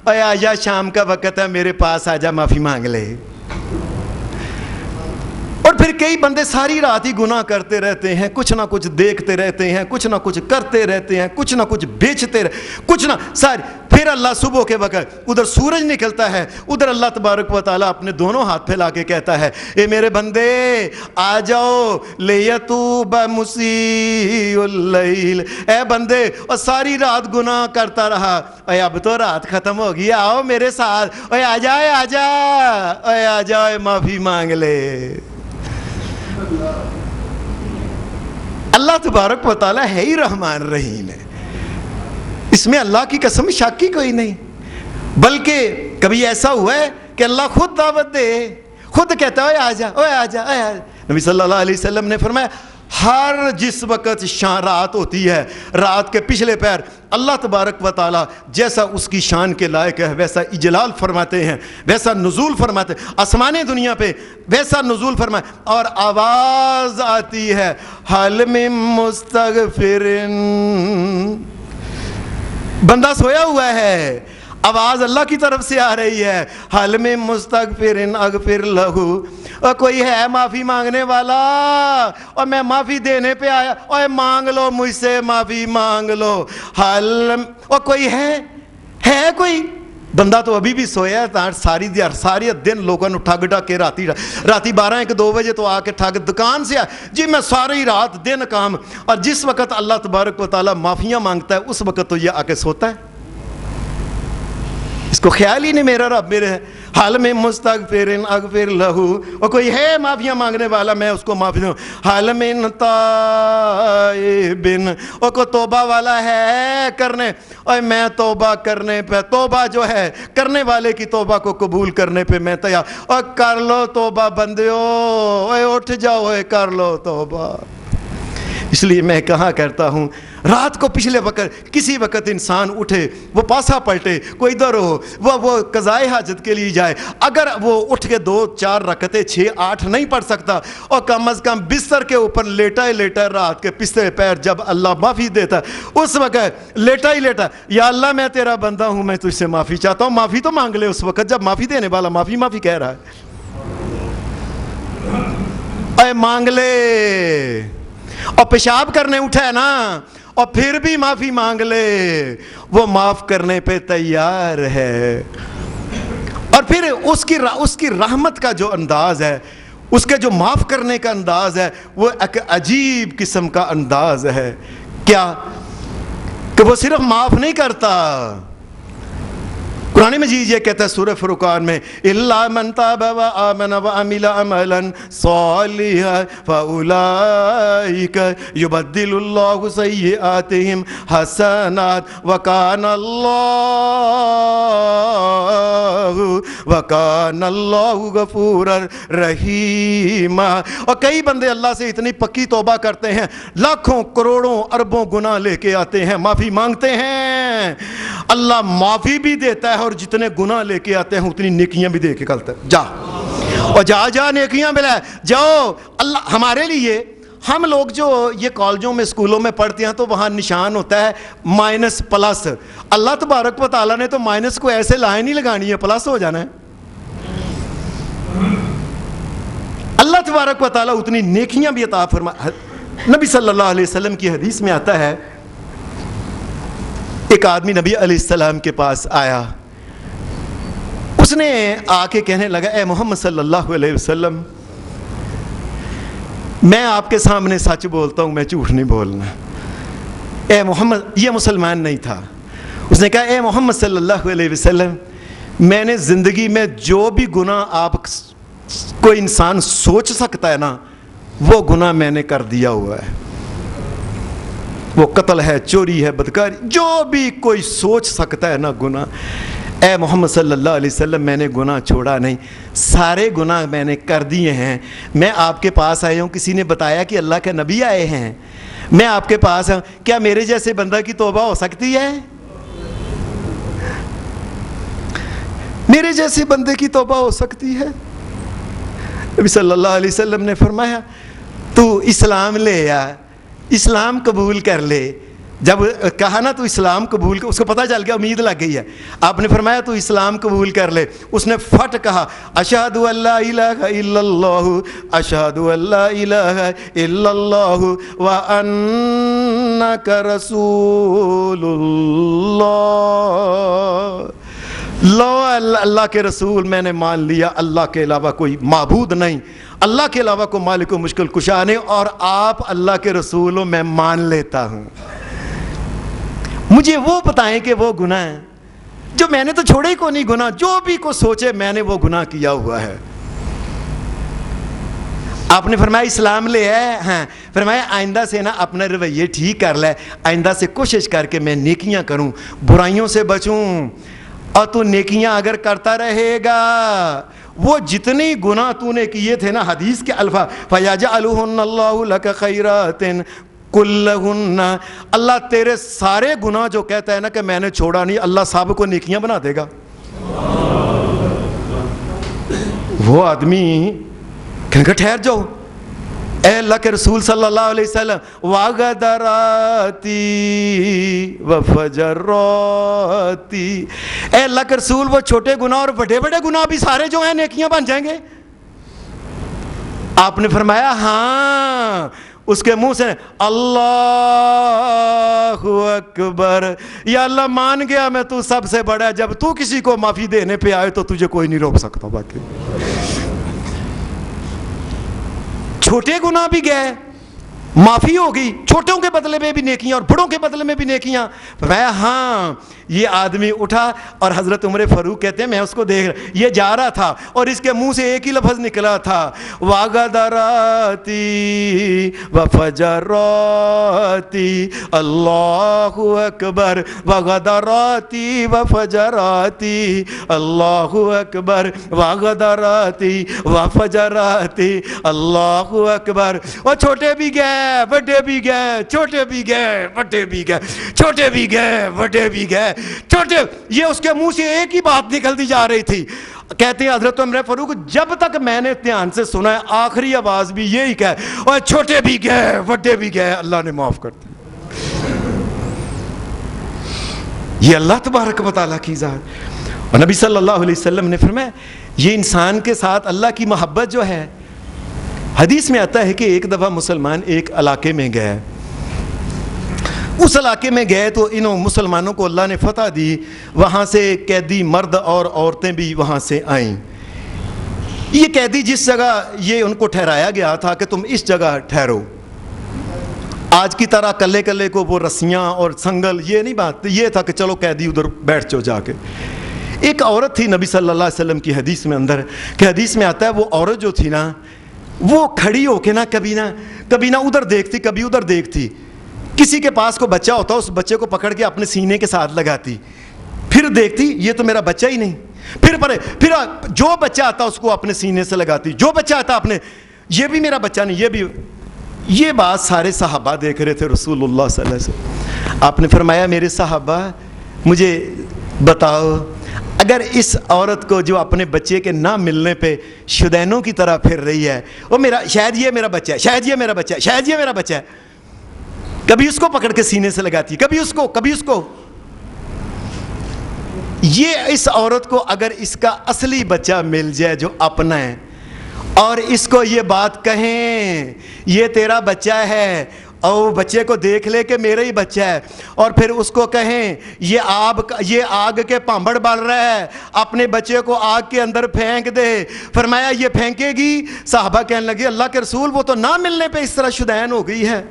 اے آجا شام کا وقت ہے میرے پاس آجا معافی مانگ لے۔ اور پھر پھر کئی بندے ساری رات ہی گناہ کرتے رہتے ہیں، کچھ نہ کچھ دیکھتے رہتے ہیں، کچھ نہ کچھ کرتے رہتے ہیں، کچھ نہ کچھ بیچتے کچھ نہ ساری. پھر اللہ صبح کے وقت ادھر سورج نکلتا ہے، ادھر اللہ تبارک و تعالیٰ اپنے دونوں ہاتھ پھیلا کے کہتا ہے اے میرے بندے آ جاؤ لیتوب مسیء اللیل. اے بندے اور ساری رات گناہ کرتا رہا، اے اب تو رات ختم ہوگی، آؤ میرے ساتھ، اے آ جائے آ جا، اے آ جائے معافی مانگ لے. اللہ تبارک و تعالیٰ ہے ہی رحمان رحیم ہے، اس میں اللہ کی قسم شک ہی کوئی نہیں. بلکہ کبھی ایسا ہوا ہے کہ اللہ خود دعوت دے، خود کہتا ہے آ جا، اوے آ جا، آ جا. نبی صلی اللہ علیہ وسلم نے فرمایا ہر جس وقت رات ہوتی ہے، رات کے پچھلے پہر اللہ تبارک و تعالیٰ جیسا اس کی شان کے لائق ہے ویسا اجلال فرماتے ہیں، ویسا نزول فرماتے ہیں آسمان دنیا پہ، ویسا نزول فرمائے. اور آواز آتی ہے حل من مستغفر، بندہ سویا ہوا ہے، آواز اللہ کی طرف سے آ رہی ہے حل من مستغفر اغفر لہ، اور کوئی ہے معافی مانگنے والا اور میں معافی دینے پہ آیا، اور مانگ لو مجھ سے معافی مانگ لو. حل اور کوئی ہے کوئی بندہ تو ابھی بھی سویا ہے، ساری دن لوگوں نے ٹھگ ڈا کے راتی 12-1-2 بجے تو آ کے ٹھگ دکان سے جی میں ساری رات دن کام. اور جس وقت اللہ تبارک و تعالیٰ معافیاں مانگتا ہے اس وقت تو یہ آ کے سوتا ہے، اس کو خیال ہی نہیں میرا رب میرے ہے. حل میں مستغفر اغفر لہ، اور کوئی ہے معافیاں مانگنے والا میں اس کو معافی دوں. حل من تائب، اور کوئی توبہ والا ہے کرنے، اور میں توبہ کرنے پہ، توبہ جو ہے کرنے والے کی توبہ کو قبول کرنے پہ میں تیار. اور کر لو توبہ بندیو، اے اٹھ جاؤ، اے کر لو توبہ. اس لیے میں کہا کرتا ہوں رات کو پچھلے وقت کسی وقت انسان اٹھے، وہ پاسا پلٹے، کوئی ادھر ہو، وہ قضائے حاجت کے لیے جائے، اگر وہ اٹھ کے 2-4 رکعتیں 6-8 نہیں پڑھ سکتا، اور کم از کم بستر کے اوپر لیٹا ہی لیٹا رات کے پچھلے پیر جب اللہ معافی دیتا ہے اس وقت لیٹا ہی لیٹا، یا اللہ میں تیرا بندہ ہوں، میں تجھ سے معافی چاہتا ہوں، معافی تو مانگ لے. اس وقت جب معافی دینے والا معافی کہہ رہا ہے، اے مانگ لے. اور پیشاب کرنے اٹھا ہے نا اور پھر بھی معافی مانگ لے، وہ معاف کرنے پہ تیار ہے. اور پھر اس کی رحمت کا جو انداز ہے، اس کے جو معاف کرنے کا انداز ہے، وہ ایک عجیب قسم کا انداز ہے. کیا کہ وہ صرف معاف نہیں کرتا، قرآن مجید یہ کہتا ہے سورہ فرقان میں الا من تاب وآمن وعمل عملا صالحا فاولئک یبدل اللہ سیئاتہم حسنات وکان اللہ غفورا رحیما. اور کئی بندے اللہ سے اتنی پکی توبہ کرتے ہیں، لاکھوں کروڑوں اربوں گناہ لے کے آتے ہیں، معافی مانگتے ہیں، اللہ معافی بھی دیتا ہے، اور جتنے گناہ لے کے آتے ہیں اتنی نیکیاں بھی دے کے کلتا ہے. جا اور جا نیکیاں ملا جاؤ. اللہ ہمارے لیے، ہم لوگ جو یہ کالجوں میں اسکولوں میں پڑھتے ہیں تو وہاں نشان ہوتا ہے -+. اللہ تبارک و تعالیٰ نے تو مائنس کو ایسے لائن ہی لگانی ہے، پلس ہو جانا ہے. اللہ تبارک و تعالیٰ اتنی نیکیاں بھی عطا فرما. نبی صلی اللہ علیہ وسلم کی حدیث میں آتا ہے ایک آدمی نبی علیہ السلام کے پاس آیا، اس نے آ کے کہنے لگا اے محمد صلی اللہ علیہ وسلم، میں آپ کے سامنے سچ بولتا ہوں، میں جھوٹ نہیں بولنا. اے محمد، یہ مسلمان نہیں تھا، اس نے کہا اے محمد صلی اللہ علیہ وسلم، میں نے زندگی میں جو بھی گناہ آپ کوئی انسان سوچ سکتا ہے نا، وہ گناہ میں نے کر دیا ہوا ہے. وہ قتل ہے، چوری ہے، بدکاری، جو بھی کوئی سوچ سکتا ہے نا گناہ، اے محمد صلی اللہ علیہ وسلم میں نے گناہ چھوڑا نہیں، سارے گناہ میں نے کر دیے ہیں. میں آپ کے پاس آیا ہوں، کسی نے بتایا کہ اللہ کے نبی آئے ہیں، میں آپ کے پاس ہوں، کیا میرے جیسے بندہ کی توبہ ہو سکتی ہے؟ میرے جیسے بندے کی توبہ ہو سکتی ہے؟ نبی صلی اللہ علیہ وسلم نے فرمایا تو اسلام لے آ، اسلام قبول کر لے، جب کہا نا تو اسلام قبول کر، اس کو پتہ چل گیا، امید لگ گئی ہے. آپ نے فرمایا تو اسلام قبول کر لے. اس نے فٹ کہا اشہد ان لا الہ الا اللہ اشہد ان لا الہ الا اللہ وانک رسول اللہ. لو اللہ کے رسول میں نے مان لیا، اللہ کے علاوہ کوئی معبود نہیں، اللہ کے علاوہ کوئی مالک و مشکل کشا نہیں، اور آپ اللہ کے رسول ہو، میں مان لیتا ہوں. مجھے وہ بتائیں کہ وہ گناہ ہیں جو میں نے تو چھوڑے ہی کو نہیں گناہ، جو بھی کو سوچے میں نے وہ گناہ کیا ہوا ہے. آپ نے فرمایا اسلام لے ہے، ہاں فرمایا آئندہ سے نا اپنا رویے ٹھیک کر لے، آئندہ سے کوشش کر کے میں نیکیاں کروں، برائیوں سے بچوں، اور تو نیکیاں اگر کرتا رہے گا وہ جتنی گناہ تو نے کیے تھے نا، حدیث کے الفاظ فَيَجْعَلُهُنَّ اللَّهُ لَكَ خَيْرَاتٍ كُلَّهُنَّ، اللہ تیرے سارے گناہ جو کہتا ہے نا کہ میں نے چھوڑا نہیں، اللہ سب کو نیکیاں بنا دے گا. وہ آدمی کہنے کا ٹھہر جاؤ، اے اللہ کے رسول صلی اللہ علیہ وسلم، وَغَدَرَاتِي وَفَجَرَاتِي، اے اللہ کے رسول وہ چھوٹے گناہ اور بڑے بڑے گناہ بھی سارے جو ہیں نیکیاں بن جائیں گے؟ آپ نے فرمایا ہاں. اس کے منہ سے اللہ اکبر، یا اللہ مان گیا میں تو سب سے بڑا ہے، جب تو کسی کو معافی دینے پہ آئے تو تجھے کوئی نہیں روک سکتا. باقی چھوٹے گناہ بھی گئے، معافی ہوگی، چھوٹوں کے بدلے میں بھی نیکیاں اور بڑوں کے بدلے میں بھی نیکیاں. میں ہاں یہ آدمی اٹھا اور حضرت عمر فاروق کہتے ہیں میں اس کو دیکھ رہا، یہ جا رہا تھا اور اس کے منہ سے ایک ہی لفظ نکلا تھا وَغَدَرَاتِي وَفَجَرَاتِي، اللہ اکبر، وَغَدَرَاتِي وَفَجَرَاتِي، اللہ اکبر، وَغَدَرَاتِي وَفَجَرَاتِي، اللہ اکبر. اور چھوٹے بھی گئے بڑے بھی گئے، چھوٹے بھی گئے بڑے بھی گئے، چھوٹے بھی گئے بڑے بھی گئے، چھوٹے. یہ اس کے منہ سے ایک ہی بات نکلتی جا رہی تھی. کہتے ہیں حضرت عمر فاروق جب تک میں نے دھیان سے سنا ہے آخری آواز بھی یہی کہ اور چھوٹے بھی گئے بڑے بھی گئے، اللہ نے معاف کر دیا. یہ اللہ تبارک و تعالیٰ کی ذات. اور نبی صلی اللہ علیہ وسلم نے فرمایا یہ انسان کے ساتھ اللہ کی محبت جو ہے، حدیث میں آتا ہے کہ ایک دفعہ مسلمان ایک علاقے میں گئے، اس علاقے میں گئے تو انہوں مسلمانوں کو اللہ نے فتح دی، وہاں سے قیدی مرد اور عورتیں بھی وہاں سے آئیں. یہ قیدی جس جگہ یہ ان کو ٹھہرایا گیا تھا کہ تم اس جگہ ٹھہرو، آج کی طرح کلے کلے کو وہ رسیاں اور سنگل یہ نہیں بات، یہ تھا کہ چلو قیدی ادھر بیٹھ جاؤ جا کے. ایک عورت تھی نبی صلی اللہ علیہ وسلم کی حدیث میں اندر کہ حدیث میں آتا ہے وہ عورت جو تھی نا وہ کھڑی ہو کے نا کبھی نہ ادھر دیکھتی کبھی ادھر دیکھتی، کسی کے پاس کو بچہ ہوتا اس بچے کو پکڑ کے اپنے سینے کے ساتھ لگاتی، پھر دیکھتی یہ تو میرا بچہ ہی نہیں، پھر جو بچہ آتا اس کو اپنے سینے سے لگاتی، جو بچہ آتا اپنے، یہ بھی میرا بچہ نہیں، یہ بھی. یہ بات سارے صحابہ دیکھ رہے تھے رسول اللہ صلی اللہ علیہ وسلم. آپ نے فرمایا میرے صحابہ مجھے بتاؤ اگر اس عورت کو جو اپنے بچے کے نہ ملنے پہ شدینوں کی طرح پھر رہی ہے، وہ میرا شاید یہ میرا بچہ ہے، شاید یہ میرا بچہ ہے، شاید یہ میرا بچہ ہے، کبھی اس کو پکڑ کے سینے سے لگاتی ہے، کبھی اس کو. یہ اس عورت کو اگر اس کا اصلی بچہ مل جائے جو اپنا ہے اور اس کو یہ بات کہیں یہ تیرا بچہ ہے اور بچے کو دیکھ لے کہ میرا ہی بچہ ہے، اور پھر اس کو کہیں یہ آگ کے پامبڑ بال رہا ہے اپنے بچے کو آگ کے اندر پھینک دے، فرمایا یہ پھینکے گی؟ صحابہ کہنے لگے اللہ کے رسول وہ تو نہ ملنے پہ اس طرح شدین ہو گئی ہے.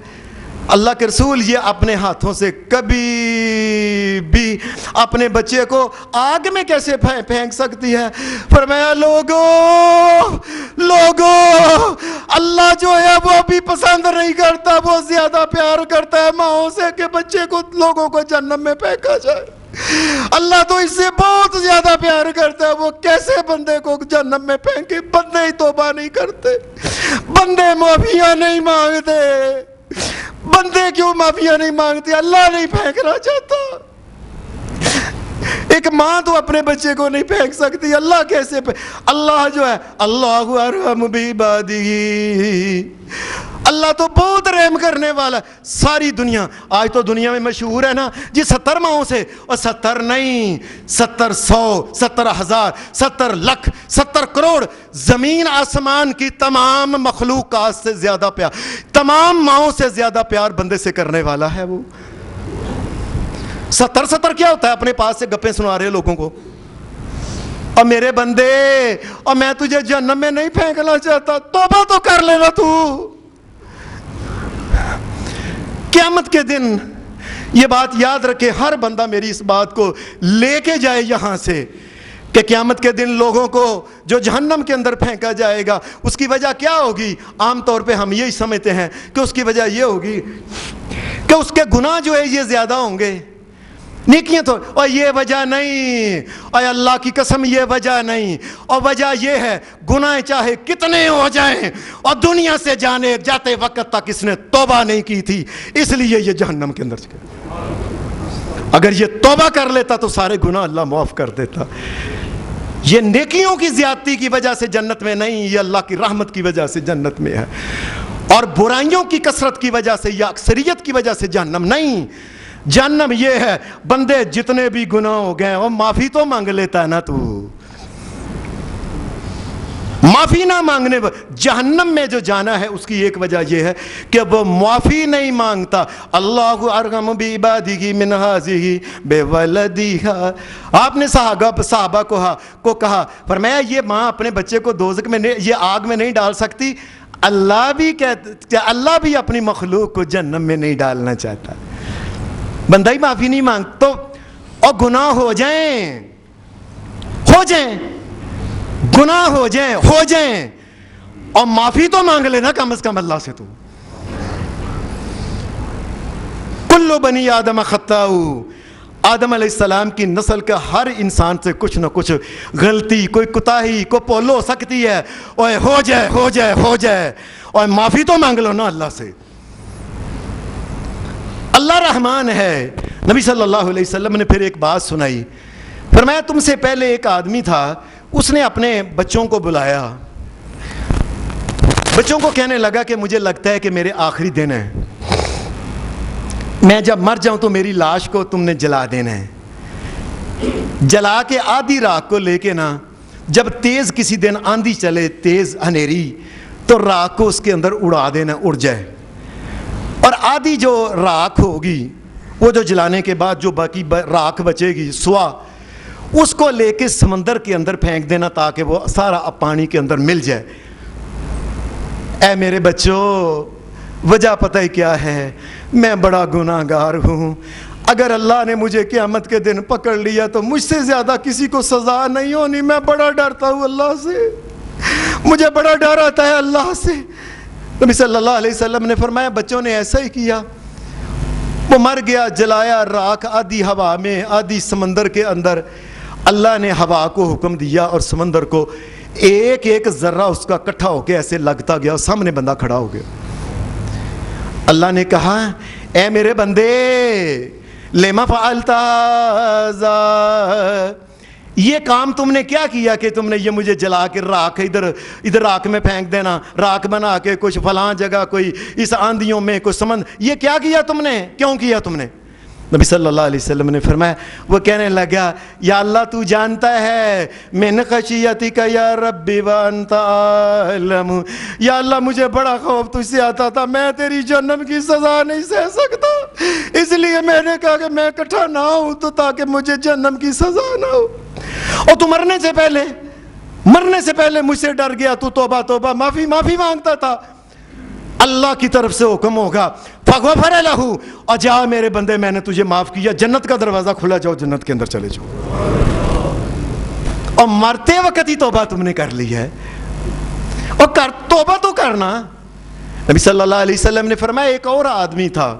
اللہ کے رسول یہ اپنے ہاتھوں سے کبھی بھی اپنے بچے کو آگ میں کیسے پھینک سکتی ہے؟ فرمایا لوگوں اللہ جو ہے وہ بھی پسند نہیں کرتا، وہ زیادہ پیار کرتا ہے ماؤں سے کہ بچے کو لوگوں کو جہنم میں پھینکا جائے. اللہ تو اس سے بہت زیادہ پیار کرتا ہے، وہ کیسے بندے کو جہنم میں پھینکے؟ بندے ہی توبہ نہیں کرتے، بندے معافیاں نہیں مانگتے. بندے کیوں معافیاں نہیں مانگتے؟ اللہ نہیں پھینکنا چاہتا. ایک ماں تو اپنے بچے کو نہیں پھینک سکتی، اللہ کیسے اللہ جو ہے اللہ ارحم بعبادہ، اللہ تو بہت رحم کرنے والا. ساری دنیا آج تو دنیا میں مشہور ہے نا جی 70 ماہوں سے, اور 70 نہیں 70 100 70 ہزار 70 لاکھ 70 کروڑ زمین آسمان کی تمام مخلوقات سے زیادہ پیار, تمام ماؤں سے زیادہ پیار بندے سے کرنے والا ہے وہ. 70 کیا ہوتا ہے؟ اپنے پاس سے گپیں سنا رہے لوگوں کو. اور میرے بندے, اور میں تجھے جہنم میں نہیں پھینکنا چاہتا, توبہ تو کر لینا تو. قیامت کے دن یہ بات یاد رکھے ہر بندہ, میری اس بات کو لے کے جائے یہاں سے, کہ قیامت کے دن لوگوں کو جو جہنم کے اندر پھینکا جائے گا اس کی وجہ کیا ہوگی؟ عام طور پہ ہم یہی سمجھتے ہیں کہ اس کی وجہ یہ ہوگی کہ اس کے گناہ جو ہے یہ زیادہ ہوں گے, نیکیاں تو, اور یہ وجہ نہیں, اور اللہ کی قسم یہ وجہ نہیں, اور وجہ یہ ہے گناہ چاہے کتنے ہو جائیں اور دنیا سے جاتے وقت تک اس نے توبہ نہیں کی تھی, اس لیے یہ جہنم کے اندر چکا. اگر یہ توبہ کر لیتا تو سارے گناہ اللہ معاف کر دیتا. یہ نیکیوں کی زیادتی کی وجہ سے جنت میں نہیں, یہ اللہ کی رحمت کی وجہ سے جنت میں ہے. اور برائیوں کی کثرت کی وجہ سے یا اکثریت کی وجہ سے جہنم نہیں. جہنم یہ ہے بندے جتنے بھی گناہ ہو گئے وہ معافی تو مانگ لیتا ہے نا, تو معافی نہ مانگنے. جہنم میں جو جانا ہے اس کی ایک وجہ یہ ہے کہ وہ معافی نہیں مانگتا. اللہ ارحم بعبادہ من ہذہ بولدہا. آپ نے صحابہ کو کہا, فرمایا یہ ماں اپنے بچے کو دوزخ میں یہ آگ میں نہیں ڈال سکتی, اللہ بھی اپنی مخلوق کو جہنم میں نہیں ڈالنا چاہتا. بندہ ہی معافی نہیں مانگتا تو, اور گناہ ہو جائیں گناہ ہو جائیں اور معافی تو مانگ لینا کم از کم اللہ سے. تو کل بنی آدم خطاء, آدم علیہ السلام کی نسل کا ہر انسان سے کچھ نہ کچھ غلطی, کوئی کوتاہی, کوئی پول ہو سکتی ہے. اور ہو جائے اور معافی تو مانگ لو نا اللہ سے. اللہ رحمان ہے. نبی صلی اللہ علیہ وسلم نے پھر ایک بات سنائی, فرمایا تم سے پہلے ایک آدمی تھا, اس نے اپنے بچوں کو بلایا, بچوں کو کہنے لگا کہ مجھے لگتا ہے کہ میرے آخری دن ہے, میں جب مر جاؤں تو میری لاش کو تم نے جلا دینا ہے. جلا کے آدھی راک کو لے کے نا, جب تیز کسی دن آندھی چلے, تیز ہنیری, تو راک کو اس کے اندر اڑا دینا, اڑ جائے. اور آدھی جو راکھ ہوگی وہ جو جلانے کے بعد جو باقی راکھ بچے گی سوا, اس کو لے کے سمندر کے اندر پھینک دینا تاکہ وہ سارا پانی کے اندر مل جائے. اے میرے بچوں, وجہ پتہ ہی کیا ہے؟ میں بڑا گناہ گار ہوں. اگر اللہ نے مجھے قیامت کے دن پکڑ لیا تو مجھ سے زیادہ کسی کو سزا نہیں ہونی. میں بڑا ڈرتا ہوں اللہ سے, مجھے بڑا ڈر آتا ہے اللہ سے. نبی صلی اللہ علیہ وسلم نے فرمایا بچوں نے ایسا ہی کیا, وہ مر گیا, جلایا, راکھ آدھی ہوا میں آدھی سمندر کے اندر. اللہ نے ہوا کو حکم دیا اور سمندر کو ایک ایک ذرہ اس کا اکٹھا ہو کے ایسے لگتا گیا, اور سامنے بندہ کھڑا ہو گیا. اللہ نے کہا اے میرے بندے, لما فعلت ذا, یہ کام تم نے کیا کیا کہ تم نے یہ مجھے جلا کے راکھ ادھر راکھ میں پھینک دینا, راکھ بنا کے کچھ فلاں جگہ کوئی اس آندھیوں میں کوئی یہ کیا کیا تم نے, کیوں کیا تم نے؟ نبی صلی اللہ علیہ وسلم نے فرمایا, وہ کہنے لگا یا اللہ تو جانتا ہے, من خشیتک یا ربی وانت عالم, یا اللہ مجھے بڑا خوف تجھ سے آتا تھا, میں تیری جہنم کی سزا نہیں سہ سکتا, اس لیے میں نے کہا کہ میں اکٹھا نہ ہوں تو تاکہ مجھے جہنم کی سزا نہ ہو. اور تو مرنے سے پہلے مجھ سے ڈر گیا, تو توبہ معافی مانگتا تھا. اللہ کی طرف سے حکم ہوگا فغفر لہ, اور جا میرے بندے میں نے تجھے معاف کیا, جنت کا دروازہ کھلا, جاؤ جنت کے اندر چلے جاؤ. اور مرتے وقت ہی توبہ تم نے کر لی ہے, اور توبہ تو کرنا. نبی صلی اللہ علیہ وسلم نے فرمایا ایک اور آدمی تھا,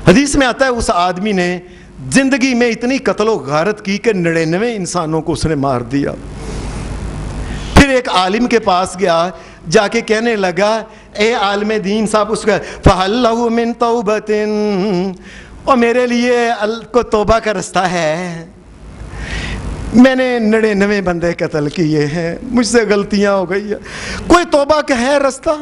حدیث میں آتا ہے اس آدمی نے زندگی میں اتنی قتل و غارت کی کہ 99 انسانوں کو اس نے مار دیا. پھر ایک عالم کے پاس گیا, جا کے کہنے لگا اے عالم دین صاحب, اس کا فہل لہ من توبۃ, اور میرے لیے کو توبہ کا رستہ ہے, میں نے 99 بندے قتل کیے ہیں, مجھ سے غلطیاں ہو گئی ہیں, کوئی توبہ کا ہے رستہ؟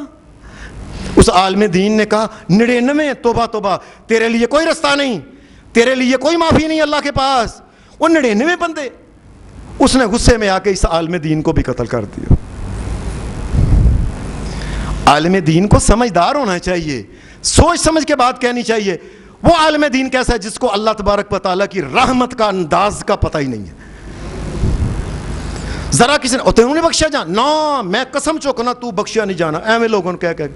اس عالم دین نے کہا 99 توبہ توبہ، تیرے لیے کوئی رستہ نہیں، تیرے لیے کوئی معافی نہیں اللہ کے پاس. وہ 99 بندے. اس نے غصے میں آ کے اس عالم دین کو بھی قتل کر دیا. عالم دین کو سمجھدار ہونا چاہیے، سوچ سمجھ کے بات کہنی چاہیے. وہ عالم دین کیسا ہے جس کو اللہ تبارک و تعالیٰ کی رحمت کا انداز کا پتہ ہی نہیں ہے. ذرا کسی نے تینوں نے بخشا جان نا، میں قسم چوکنا تو بخشیا نہیں جانا، ایویں لوگوں نے کہہ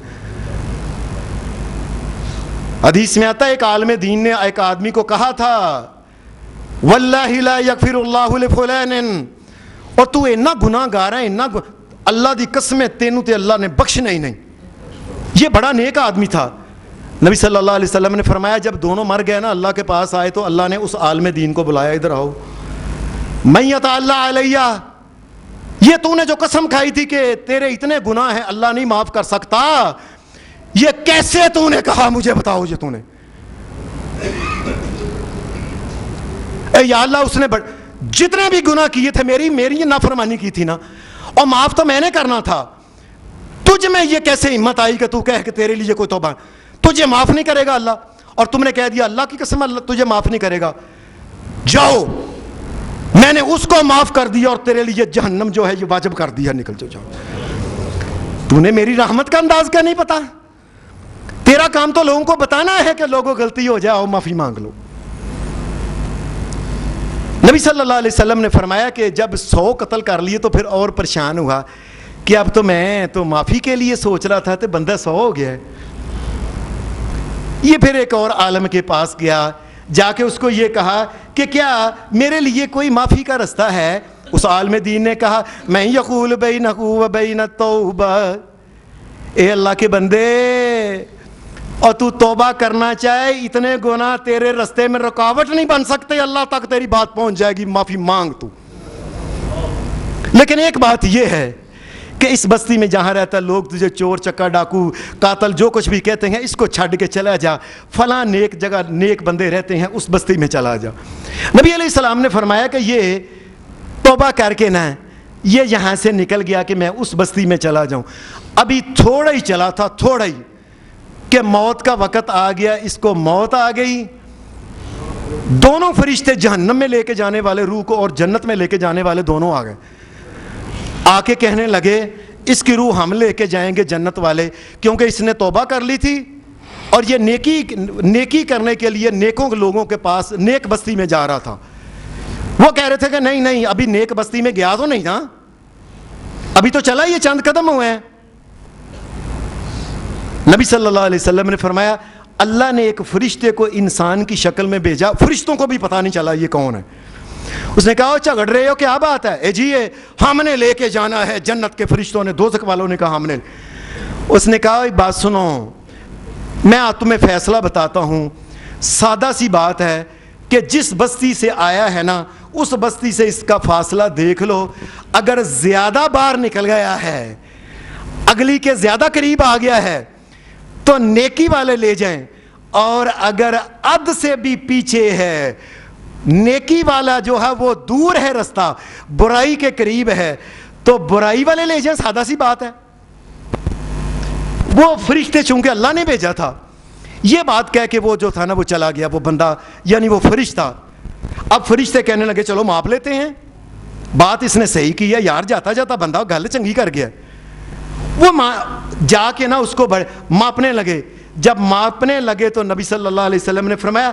حدیث میں آتا ہے ایک عالم دین نے ایک آدمی کو کہا تھا واللہ لا یغفر اللہ لفلان، اور تو اتنا گناہ گار ہے، اللہ دی قسم تینوں تے اللہ نے بخشنا ہی نہیں. یہ بڑا نیک آدمی تھا. نبی صلی اللہ علیہ وسلم نے فرمایا جب دونوں مر گئے نا اللہ کے پاس آئے تو اللہ نے اس عالم دین کو بلایا، ادھر آؤ، من یتعلی علیہ، یہ تو نے جو قسم کھائی تھی کہ تیرے اتنے گناہ ہیں اللہ نہیں معاف کر سکتا، یہ کیسے تو نے کہا مجھے بتاؤ. یہ تو نے اے یا اللہ اس نے جتنے بھی گناہ کیے تھے میری نافرمانی کی تھی نا، اور معاف تو میں نے کرنا تھا، تجھ میں یہ کیسے ہمت آئی کہ تو کہہ کہ تیرے لیے کوئی توبہ، تجھے معاف نہیں کرے گا اللہ، اور تم نے کہہ دیا اللہ کی قسم اللہ تجھے معاف نہیں کرے گا. جاؤ میں نے اس کو معاف کر دیا اور تیرے لیے جہنم جو ہے یہ واجب کر دیا، نکل جاؤ. تو نے میری رحمت کا انداز کا نہیں پتا، تیرا کام تو لوگوں کو بتانا ہے کہ لوگوں غلطی ہو جائے معافی مانگ لو. نبی صلی اللہ علیہ وسلم نے فرمایا کہ جب 100 قتل کر لیے تو پھر اور پریشان ہوا کہ اب تو میں تو معافی کے لیے سوچ رہا تھا تو بندہ 100 ہو گیا ہے. یہ پھر ایک اور عالم کے پاس گیا، جا کے اس کو یہ کہا کہ کیا میرے لیے کوئی معافی کا رستہ ہے؟ اس عالم دین نے کہا میں یقول بینک و بین التوبہ، اے اللہ کے بندے، اور تو توبہ کرنا چاہے اتنے گناہ تیرے رستے میں رکاوٹ نہیں بن سکتے، اللہ تک تیری بات پہنچ جائے گی، معافی مانگ تو. لیکن ایک بات یہ ہے کہ اس بستی میں جہاں رہتا لوگ تجھے چور چکا ڈاکو قاتل جو کچھ بھی کہتے ہیں، اس کو چھڈ کے چلا جا، فلاں نیک جگہ نیک بندے رہتے ہیں اس بستی میں چلا جا. نبی علیہ السلام نے فرمایا کہ یہ توبہ کر کے نہ یہ یہاں سے نکل گیا کہ میں اس بستی میں چلا جاؤں. ابھی تھوڑا ہی چلا تھا، تھوڑا ہی، کہ موت کا وقت آ گیا، اس کو موت آ گئی. دونوں فرشتے جہنم میں لے کے جانے والے روح کو اور جنت میں لے کے جانے والے دونوں آ گئے. آ کے کہنے لگے اس کی روح ہم لے کے جائیں گے جنت والے، کیونکہ اس نے توبہ کر لی تھی اور یہ نیکی کرنے کے لیے نیکوں لوگوں کے پاس نیک بستی میں جا رہا تھا. وہ کہہ رہے تھے کہ نہیں ابھی نیک بستی میں گیا تو نہیں تھا، ابھی تو چلا یہ چند قدم ہوئے ہیں. نبی صلی اللہ علیہ وسلم نے فرمایا اللہ نے ایک فرشتے کو انسان کی شکل میں بھیجا، فرشتوں کو بھی پتہ نہیں چلا یہ کون ہے. اس نے کہا جھگڑ رہے ہو کیا بات ہے؟ اے جی یہ ہم نے لے کے جانا ہے جنت کے فرشتوں نے. دوزخ والوں نے کہا ہم نے. اس نے کہا بات سنو، میں تمہیں فیصلہ بتاتا ہوں، سادہ سی بات ہے کہ جس بستی سے آیا ہے نا اس بستی سے اس کا فاصلہ دیکھ لو، اگر زیادہ باہر نکل گیا ہے، اگلی کے زیادہ قریب آ گیا ہے تو نیکی والے لے جائیں، اور اگر عد سے بھی پیچھے ہے، نیکی والا جو ہے وہ دور ہے رستہ، برائی کے قریب ہے، تو برائی والے لے جائیں. سادہ سی بات ہے. وہ فرشتے چونکہ اللہ نے بھیجا تھا، یہ بات کہہ کہ وہ جو تھا نا وہ چلا گیا، وہ بندہ یعنی وہ فرشتہ. اب فرشتے کہنے لگے چلو ماپ لیتے ہیں، بات اس نے صحیح کی ہے یار، جاتا جاتا بندہ گل چنگی کر گیا. وہ جا کے نا اس کو ماپنے لگے. جب ماپنے لگے تو نبی صلی اللہ علیہ وسلم نے فرمایا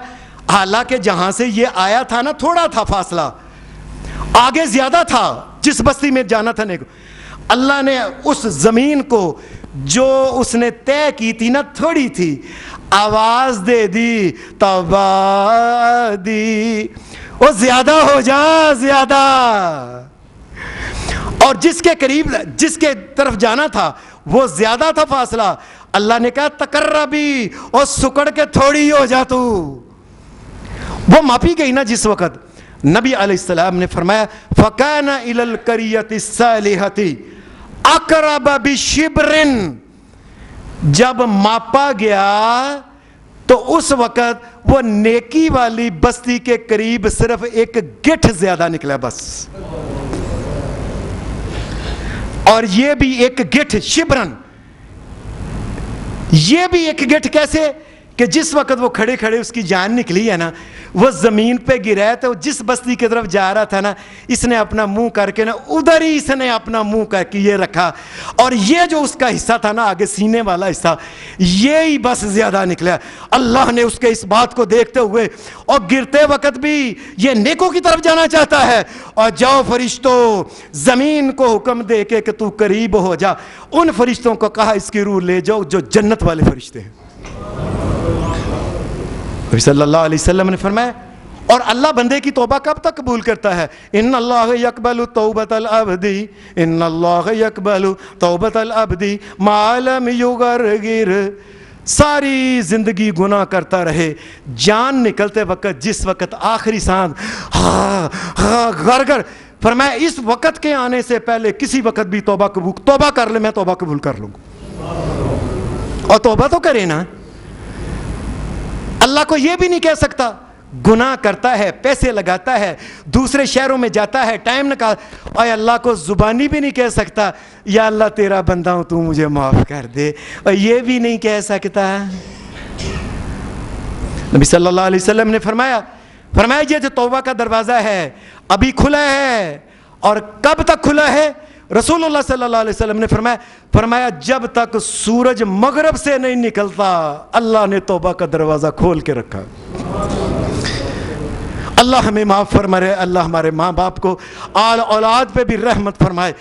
حالانکہ جہاں سے یہ آیا تھا نا تھوڑا تھا فاصلہ، آگے زیادہ تھا جس بستی میں جانا تھا نیک، اللہ نے اس زمین کو جو اس نے طے کی تھی نا تھوڑی تھی، آواز دے دی توبہ دی، وہ زیادہ ہو جا زیادہ. اور جس کے قریب جس کے طرف جانا تھا وہ زیادہ تھا فاصلہ، اللہ نے کہا تقربی، اور سکڑ کے تھوڑی ہو جا تو. وہ ماپی گئی نا جس وقت، نبی علیہ السلام نے فرمایا فَكَانَ إِلَى الْقَرِيَّةِ الصَّالِحَةِ أَقْرَبَ بِشِبْرٍ. جب ماپا گیا تو اس وقت وہ نیکی والی بستی کے قریب صرف ایک گٹھ زیادہ نکلا بس، اور یہ بھی ایک گٹھ شبرن. یہ بھی ایک گٹھ کیسے کہ جس وقت وہ کھڑے کھڑے اس کی جان نکلی ہے نا, وہ زمین پہ گرا ہے, تو جس بستی کی طرف جا رہا تھا نا, اس نے اپنا منہ کر کے نا ادھر ہی اس نے اپنا منہ کر کے یہ رکھا, اور یہ جو اس کا حصہ تھا نا آگے سینے والا حصہ, یہی بس زیادہ نکلا. اللہ نے اس کے اس بات کو دیکھتے ہوئے اور گرتے وقت بھی یہ نیکوں کی طرف جانا چاہتا ہے, اور جاؤ فرشتوں زمین کو حکم دے کے کہ تو قریب ہو جا. ان فرشتوں کو کہا اس کی روح لے جاؤ جو جنت والے فرشتے ہیں. نبی صلی اللہ علیہ وسلم نے فرمایا, اور اللہ بندے کی توبہ کب تک قبول کرتا ہے؟ ان اللہ یقبل توبۃ العبد, ان اللہ یقبل توبۃ العبد ما لم یغرغر. ساری زندگی گناہ کرتا رہے, جان نکلتے وقت جس وقت آخری سانس غرغر, فرمایا اس وقت کے آنے سے پہلے کسی وقت بھی توبہ کر لے, میں توبہ قبول کر لوں گا. اور توبہ تو کرے نا, اللہ کو یہ بھی نہیں کہہ سکتا. گناہ کرتا ہے, پیسے لگاتا ہے, دوسرے شہروں میں جاتا ہے, ٹائم نکال, اور اللہ کو زبانی بھی نہیں کہہ سکتا یا اللہ تیرا بندہ ہوں تو مجھے معاف کر دے, اور یہ بھی نہیں کہہ سکتا. نبی صلی اللہ علیہ وسلم نے فرمایا یہ جو توبہ کا دروازہ ہے ابھی کھلا ہے. اور کب تک کھلا ہے؟ رسول اللہ صلی اللہ علیہ وسلم نے فرمایا جب تک سورج مغرب سے نہیں نکلتا اللہ نے توبہ کا دروازہ کھول کے رکھا. اللہ ہمیں معاف فرمائے, اللہ ہمارے ماں باپ کو آل اولاد پہ بھی رحمت فرمائے,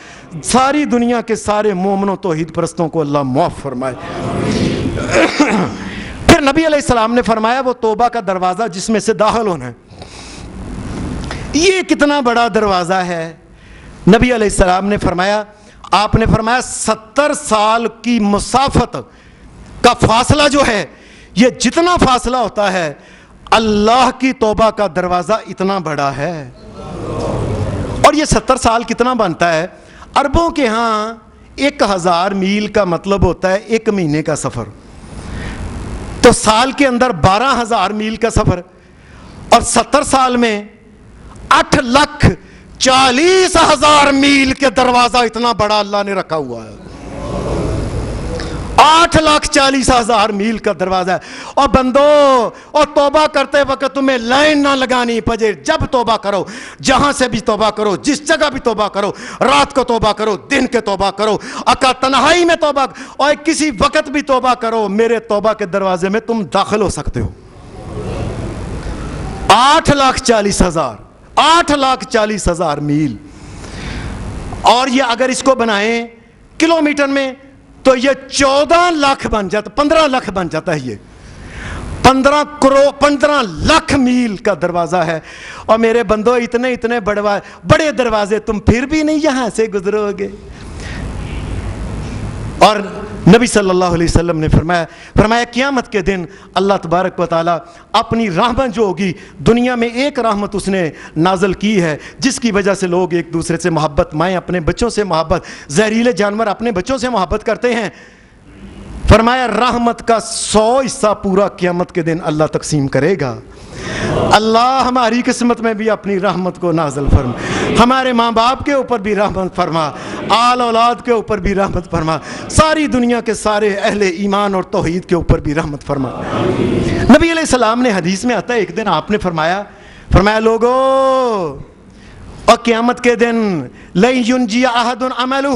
ساری دنیا کے سارے مومنوں توحید پرستوں کو اللہ معاف فرمائے. پھر نبی علیہ السلام نے فرمایا وہ توبہ کا دروازہ جس میں سے داخل ہونا ہے, یہ کتنا بڑا دروازہ ہے. نبی علیہ السلام نے فرمایا, آپ نے فرمایا 70 سال کی مسافت کا فاصلہ جو ہے, یہ جتنا فاصلہ ہوتا ہے اللہ کی توبہ کا دروازہ اتنا بڑا ہے. اور یہ 70 سال کتنا بنتا ہے؟ عربوں کے ہاں 1000 میل کا مطلب ہوتا ہے 1 مہینے کا سفر, تو سال کے اندر 12,000 میل کا سفر, اور 70 سال میں 8,40,000 میل کے دروازہ اتنا بڑا اللہ نے رکھا ہوا ہے. 8,40,000 میل کا دروازہ ہے. اور بندو, اور توبہ کرتے وقت تمہیں لائن نہ لگانی پڑے. جب توبہ کرو, جہاں سے بھی توبہ کرو, جس جگہ بھی توبہ کرو, رات کو توبہ کرو, دن کے توبہ کرو, اکا تنہائی میں توبہ, اور کسی وقت بھی توبہ کرو, میرے توبہ کے دروازے میں تم داخل ہو سکتے ہو. 8,40,000 میل. اور یہ اگر اس کو بنائیں کلومیٹر میں تو یہ 14 لاکھ بن جاتا, 15 لاکھ بن جاتا ہے. یہ 15 لاکھ میل کا دروازہ ہے. اور میرے بندو اتنے بڑے دروازے تم پھر بھی نہیں یہاں سے گزرو گے. اور نبی صلی اللہ علیہ وسلم نے فرمایا قیامت کے دن اللہ تبارک و تعالیٰ اپنی رحمت جو ہوگی, دنیا میں ایک رحمت اس نے نازل کی ہے جس کی وجہ سے لوگ ایک دوسرے سے محبت, مائیں اپنے بچوں سے محبت, زہریلے جانور اپنے بچوں سے محبت کرتے ہیں. فرمایا رحمت کا 100 حصہ پورا قیامت کے دن اللہ تقسیم کرے گا. اللہ ہماری قسمت میں بھی اپنی رحمت کو نازل فرما, ہمارے ماں باپ کے اوپر بھی رحمت فرما, آل اولاد کے اوپر بھی رحمت فرما, ساری دنیا کے سارے اہل ایمان اور توحید کے اوپر بھی رحمت فرما. نبی علیہ السلام نے حدیث میں آتا ہے ایک دن آپ نے فرمایا لوگو, اور قیامت کے دن لن ینجی احد عملہ,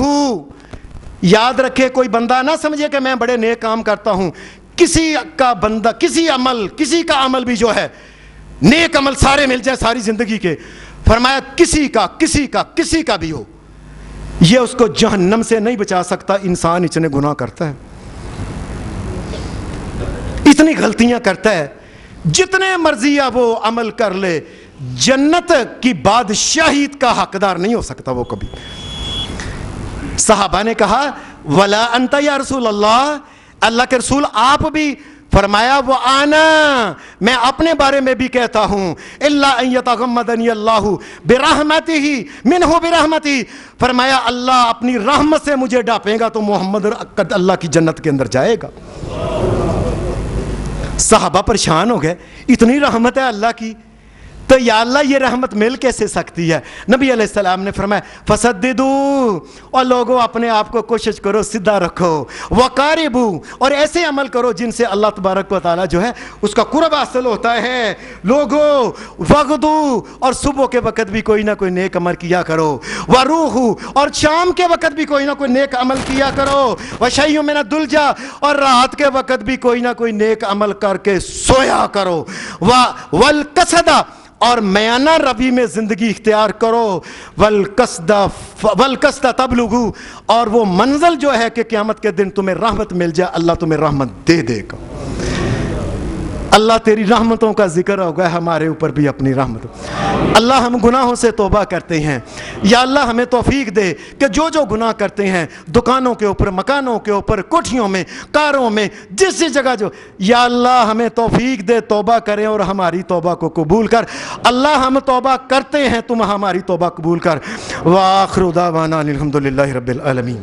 یاد رکھے کوئی بندہ نہ سمجھے کہ میں بڑے نیک کام کرتا ہوں. کسی کا بندہ, کسی کا عمل بھی جو ہے نیک عمل سارے مل جائے ساری زندگی کے, فرمایا کسی کا بھی ہو, یہ اس کو جہنم سے نہیں بچا سکتا. انسان اتنے گناہ کرتا ہے, اتنی غلطیاں کرتا ہے, جتنے مرضی وہ عمل کر لے, جنت کی بادشاہی کا حقدار نہیں ہو سکتا وہ کبھی. صحابہ نے کہا ولا انت یا رسول اللہ, اللہ کے رسول آپ بھی. فرمایا وہ آنا, میں اپنے بارے میں بھی کہتا ہوں, الا ان یتغمدنی اللہ برحمتہ منہ برحمتہ, فرمایا اللہ اپنی رحمت سے مجھے ڈھانپے گا تو محمد اللہ کی جنت کے اندر جائے گا. صحابہ پریشان ہو گئے, اتنی رحمت ہے اللہ کی, تو یا اللہ یہ رحمت مل کیسے سکتی ہے؟ نبی علیہ السلام نے فرمایا فسددو، اور لوگوں اپنے آپ کو کوشش کرو سیدھا رکھو، وقاربو، اور ایسے عمل کرو جن سے اللہ تبارک و تعالیٰ جو ہے اس کا قرب حاصل ہوتا ہے۔ لوگوں وغدو، اور صبح کے وقت بھی کوئی نہ کوئی نیک عمل کیا کرو، وروحو، اور شام کے وقت بھی کوئی نہ کوئی نیک عمل کیا کرو، وشیء من الدلجا، اور رات کے وقت بھی کوئی نہ کوئی نیک عمل کر کے سویا کرو، والقصد، اور میانہ روی میں زندگی اختیار کرو، والقصد تبلغو، اور وہ منزل جو ہے کہ قیامت کے دن تمہیں رحمت مل جائے، اللہ تمہیں رحمت دے دے گا۔ اللہ تیری رحمتوں کا ذکر ہوگا ہمارے اوپر بھی اپنی رحمت۔ اللہ ہم گناہوں سے توبہ کرتے ہیں، یا اللہ ہمیں توفیق دے کہ جو گناہ کرتے ہیں دکانوں کے اوپر، مکانوں کے اوپر، کوٹھیوں میں، کاروں میں، جس جگہ جو، یا اللہ ہمیں توفیق دے توبہ کریں اور ہماری توبہ کو قبول کر۔ اللہ ہم توبہ کرتے ہیں، تم ہماری توبہ قبول کر۔ وآخر دعوانا الحمدللہ رب العالمین۔